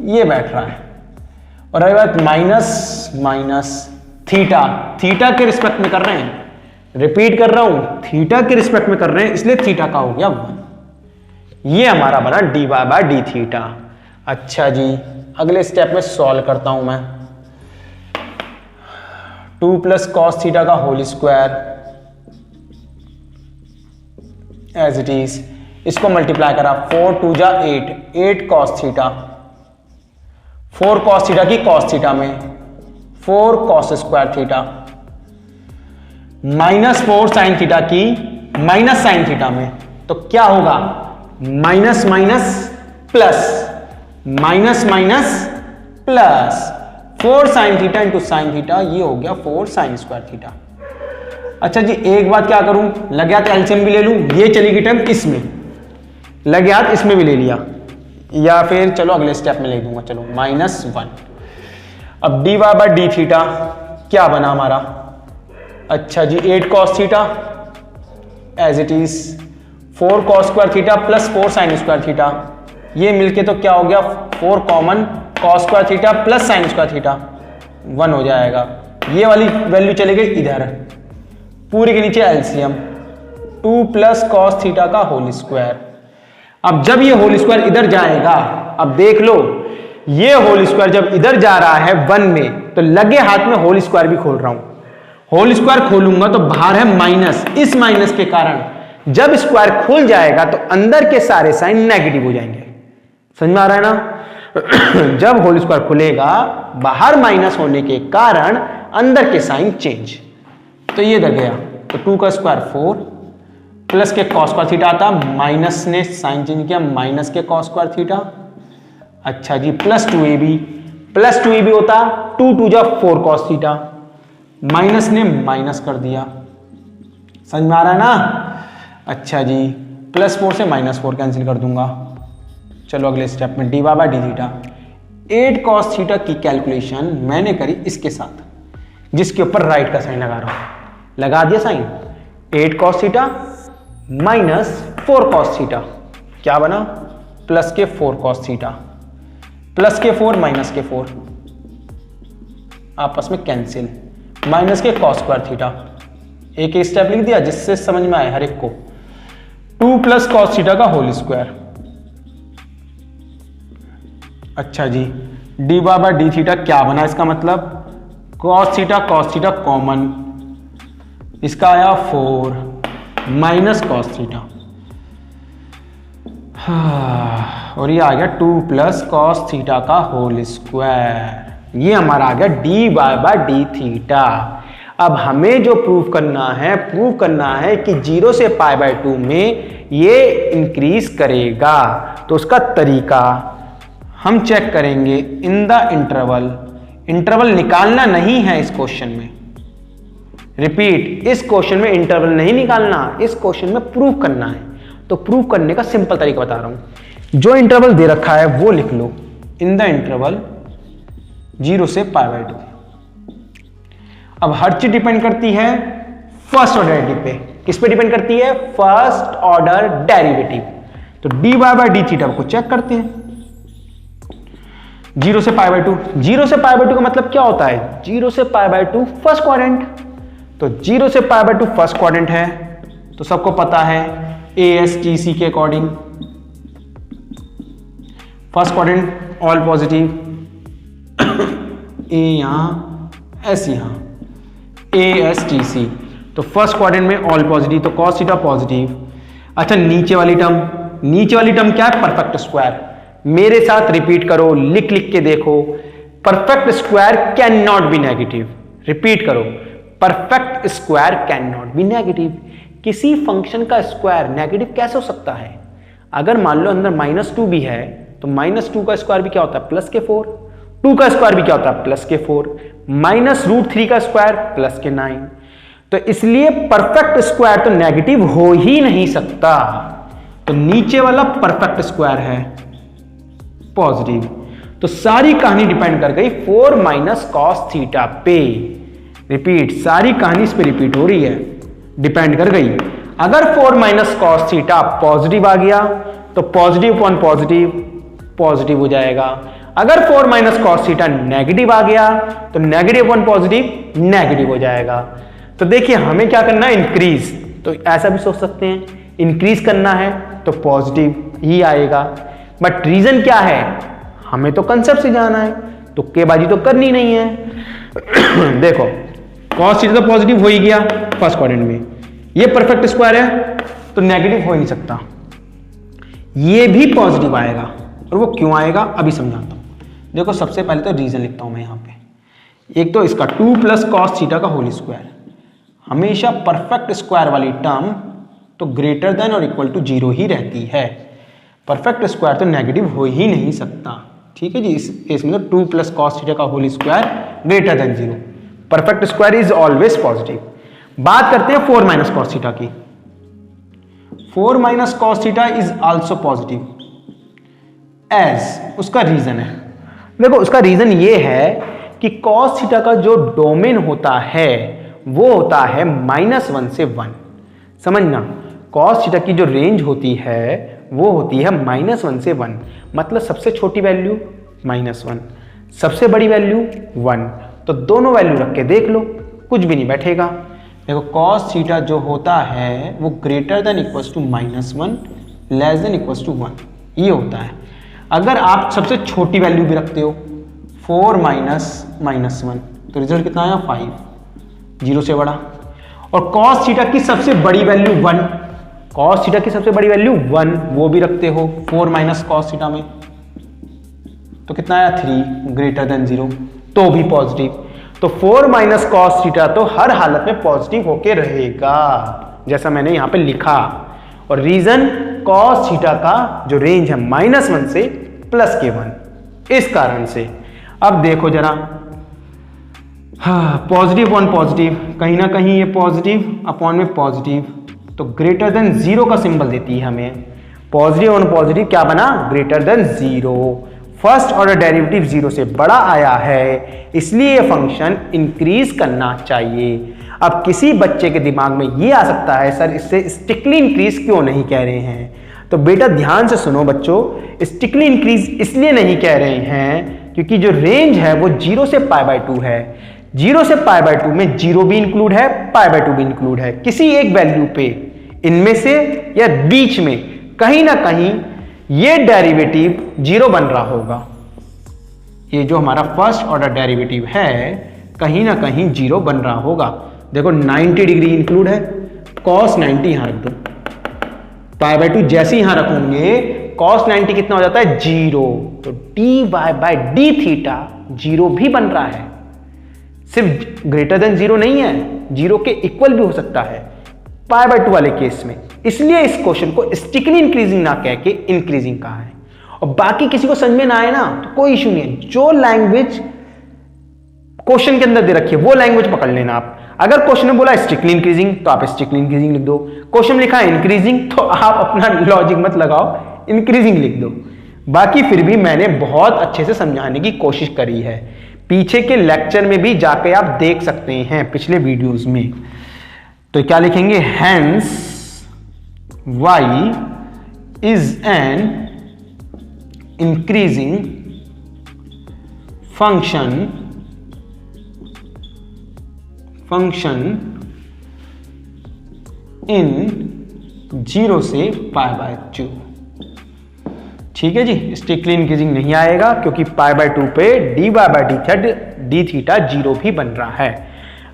ये बैठ रहा है। और अगर बात माइनस थीटा, थीटा के रिस्पेक्ट में कर रहे हैं, रिपीट कर रहा हूं, थीटा के रिस्पेक्ट में कर रहे हैं, इसलिए थीटा का हो गया 1। ये हमारा बना dy/d थीटा। अच्छा जी, अगले स्टेप में सॉल्व करता हूं मैं। 2 + cos थीटा का whole square as it is, इसको मल्टीप्लाई करा, 4 × 2 = 8, 8 cos थीटा। 4 cos थीटा की cos थीटा में 4 cos स्क्वायर थीटा, -4 sin थीटा की माइनस sin थीटा में। तो क्या होगा? Minus plus, minus plus 4 sin theta into sin theta, ये हो गया 4 sin स्क्वायर थीटा। अच्छा जी, एक बात क्या करूं, लग गया तो एलसीएम भी ले लूं, ये चली गई टर्म इसमें, लग गया तो इसमें भी ले लिया, या फिर चलो अगले स्टेप में ले दूंगा। चलो -1। अब dy/d थीटा क्या बना हमारा? अच्छा जी, 8 cos theta as it is 4 cos square theta plus 4 sin square theta, ये मिलके तो क्या हो गया? 4 common cos square theta plus sin square theta, 1 हो जाएगा। ये वाली वैल्यू चली गई इधर, पूरे के नीचे एलसीएम 2 + cos थीटा का होल स्क्वायर। अब जब ये होल स्क्वायर इधर जाएगा, अब देख लो, ये होल स्क्वायर जब इधर जा रहा है 1 में, तो लगे हाथ में होल स्क्वायर भी खोल रहा हूं। होल स्क्वायर खोलूंगा तो बाहर है माइनस, इस माइनस के कारण जब स्क्वायर खुल जाएगा तो अंदर के सारे साइन नेगेटिव हो जाएंगे। समझ में आ रहा है ना? जब होल स्क्वायर खुलेगा, बाहर माइनस होने के कारण अंदर के साइन चेंज। तो ये इधर गया, तो 2 का स्क्वायर 4 प्लस के cos स्क्वायर थीटा आता, माइनस ने साइन चेंज किया, माइनस के cos स्क्वायर थीटा। अच्छा जी, प्लस 2ab होता, 2 × 2 = 4 cos थीटा, माइनस ने माइनस कर दिया। समझ में आ रहा है ना? अच्छा जी, +4 से -4 कैंसिल कर दूंगा। चलो अगले स्टेप में dy/d थीटा। 8 cos थीटा की कैलकुलेशन मैंने करी इसके साथ, जिसके ऊपर राइट का साइन लगा रहा हूं, लगा दिया sign. 8 cos theta -4 cos theta, क्या बना? प्लस के 4 cos थीटा, प्लस के 4 माइनस के 4 आपस में कैंसिल, माइनस के cos स्क्वायर थीटा। एक स्टेप लिख दिया जिससे समझ में आए हर एक को। 2 + cos थीटा का होल स्क्वायर। अच्छा जी, dy/d थीटा क्या बना? इसका मतलब cos थीटा कॉमन, इसका आया 4 माइनस cos थीटा, और ये आ गया 2 + cos थीटा का होल स्क्वायर। ये हमारा आ गया dy/d थीटा। अब हमें जो प्रूव करना है कि 0 से π/2 में ये इंक्रीज करेगा। तो उसका तरीका हम चेक करेंगे इन द इंटरवल निकालना नहीं है इस क्वेश्चन में। रिपीट, इस क्वेश्चन में इंटरवल नहीं निकालना, इस क्वेश्चन में प्रूव करना है। तो प्रूव करने का सिंपल तरीका बता रहा हूं। जो इंटरवल दे रखा है वो लिख लो, इन द इंटरवल 0 से π/2। अब हर चीज डिपेंड करती है फर्स्ट ऑर्डर डेरिवेटिव पे। किस पे डिपेंड करती है? First order derivative. तो dy/d थीटा को चेक करते हैं। 0 से π/2, 0 से π/2 का मतलब क्या होता है? 0 से π/2 फर्स्ट क्वाड्रेंट। तो 0 से π/2 फर्स्ट क्वाड्रेंट है, तो सबको पता है ASTC के according first quadrant all positive, A यहाँ S यहाँ ASTC, तो फर्स्ट क्वाड्रेंट में ऑल पॉजिटिव, तो cos थीटा पॉजिटिव। अच्छा नीचे वाली टर्म क्या है? Perfect square. मेरे साथ रिपीट करो, लिख लिख के देखो, perfect square can not be negative. Repeat करो, perfect square can not be negative. किसी फंक्शन का स्क्वायर नेगेटिव कैसे हो सकता है? अगर मान लो अंदर -2 भी है तो -2 का स्क्वायर भी क्या होता है? +4। 2 का स्क्वायर भी क्या होता है? +4। -√3 का स्क्वायर +9। तो इसलिए परफेक्ट स्क्वायर तो नेगेटिव हो ही नहीं सकता। तो नीचे वाला परफेक्ट स्क्वायर है पॉजिटिव। तो सारी कहानी डिपेंड कर गई 4 - cos थीटा पे। रिपीट, सारी कहानी इस पे रिपीट हो रही है, डिपेंड कर गई। अगर 4 - cos थीटा पॉजिटिव आ गया तो पॉजिटिव अपॉन पॉजिटिव पॉजिटिव हो जाएगा। अगर 4 - cos थीटा नेगेटिव आ गया तो नेगेटिव अपॉन पॉजिटिव नेगेटिव हो जाएगा। तो देखिए हमें क्या करना है? इंक्रीज। तो ऐसा भी सोच सकते हैं, इंक्रीज करना है तो पॉजिटिव ही आएगा। बट रीजन क्या है? हमें तो कंसेप्ट से जाना है, तुक्केबाजी तो करनी नहीं है। देखो cos थीटा तो पॉजिटिव हो ही गया फर्स्ट क्वाड्रेंट में, ये परफेक्ट स्क्वायर है तो नेगेटिव हो ही नहीं सकता। ये भी पॉजिटिव आएगा, और वो क्यों आएगा अभी समझाता हूं। देखो सबसे पहले तो रीजन लिखता हूं मैं यहां पे। एक तो इसका 2 + cos थीटा का होल स्क्वायर। हमेशा परफेक्ट स्क्वायर वाली टर्म तो ग्रेटर देन और इक्वल टू 0 ही रहती है। परफेक्ट स्क्वायर तो नेगेटिव हो ही नहीं सकता। ठीक है जी, इस केस में तो 2 + cos थीटा का whole square greater than 0। Perfect square is always positive. बात करते हैं 4 - cos थीटा की। 4 - cos theta is also positive as, उसका रीजन है। देखो उसका रीजन ये है कि cos थीटा का जो डोमेन होता है वो होता है -1 से 1। समझना, cos थीटा की जो रेंज होती है वो होती है -1 से 1। मतलब सबसे छोटी वैल्यू -1, सबसे बड़ी वैल्यू 1। तो दोनों वैल्यू रख के देख लो, कुछ भी नहीं बैठेगा। देखो cos थीटा जो होता है वो greater than equals to -1 less than equals to 1, ये होता है। अगर आप सबसे छोटी वैल्यू भी रखते हो 4 - -1 तो रिजल्ट कितना आया? 5, 0 से बड़ा। और cos थीटा की सबसे बड़ी वैल्यू 1, cos थीटा की सबसे बड़ी वैल्यू 1 वो भी रखते हो 4 - cos थीटा में, तो कितना आया? 3 ग्रेटर देन 0, तो भी पॉजिटिव। तो 4 - cos थीटा तो हर हालत में पॉजिटिव होके रहेगा, जैसा मैंने यहां पे लिखा। और रीजन cos थीटा का जो रेंज है -1 से +1, इस कारण से। अब देखो जरा, हाँ पॉजिटिव अपॉन पॉजिटिव, कहीं ना कहीं ये पॉजिटिव अपॉन में पॉजिटिव, तो ग्रेटर देन 0 का सिंबल देती है हमें। पॉजिटिव अपॉन पॉजिटिव क्या बना? Greater than 0। First order derivative 0 से बड़ा आया है, इसलिए ये फंक्शन इंक्रीज करना चाहिए। अब किसी बच्चे के दिमाग में ये आ सकता है सर इससे स्टिकली इंक्रीज क्यों नहीं कह रहे हैं? तो बेटा ध्यान से सुनो बच्चों, स्टिकली इंक्रीज इसलिए नहीं कह रहे हैं क्योंकि जो रेंज है वो 0 से π/2 है। 0 से π/2 में 0 भी इंक्लूड है, π/2 भी इंक्लूड है। किसी एक वैल्यू पे इनमें से या बीच में कहीं ना कहीं ये डेरिवेटिव 0 बन रहा होगा। ये जो हमारा फर्स्ट ऑर्डर डेरिवेटिव है कहीं ना कहीं 0 बन रहा होगा। देखो 90 डिग्री इंक्लूड है, cos 90 यहां रख दो, π/2 जैसे यहां रखोगे cos 90 कितना हो जाता है? 0। तो dy/d थीटा 0 भी बन रहा है, सिर्फ ग्रेटर देन 0 नहीं है, 0 के इक्वल भी हो सकता है π/2 वाले केस में। इसलिए इस क्वेश्चन को स्टिकली इंक्रीजिंग ना कह के इंक्रीजिंग कहा है। और बाकी किसी को समझ में ना आए ना तो कोई इशू नहीं है, जो लैंग्वेज क्वेश्चन के अंदर दे रखी है वो लैंग्वेज पकड़ लेना आप। अगर क्वेश्चन में बोला स्टिकली इंक्रीजिंग तो आप स्टिकली इंक्रीजिंग लिख दो, क्वेश्चन में लिखा है इंक्रीजिंग तो आप अपना लॉजिक मत लगाओ, इंक्रीजिंग लिख दो। बाकी फिर भी मैंने बहुत अच्छे से समझाने की कोशिश करी है, पीछे के लेक्चर में भी जाके आप देख सकते हैं पिछले वीडियोस में। तो क्या लिखेंगे? Hence y is an increasing function in 0 से π/2। ठीक है जी, स्ट्रिक्टली इंक्रीजिंग नहीं आएगा क्योंकि π/2 पे dy थीटा 0 भी बन रहा है।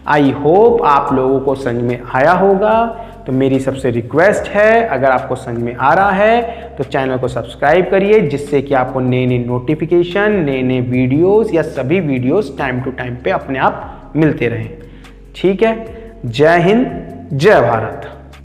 आई होप आप लोगों को समझ में आया होगा। तो मेरी सबसे रिक्वेस्ट है, अगर आपको समझ में आ रहा है तो चैनल को सब्सक्राइब करिए, जिससे कि आपको नए नए नोटिफिकेशन, नए नए वीडियोस या सभी वीडियोस टाइम टू टाइम पे अपने आप मिलते रहें। ठीक है, जय हिंद, जय भारत।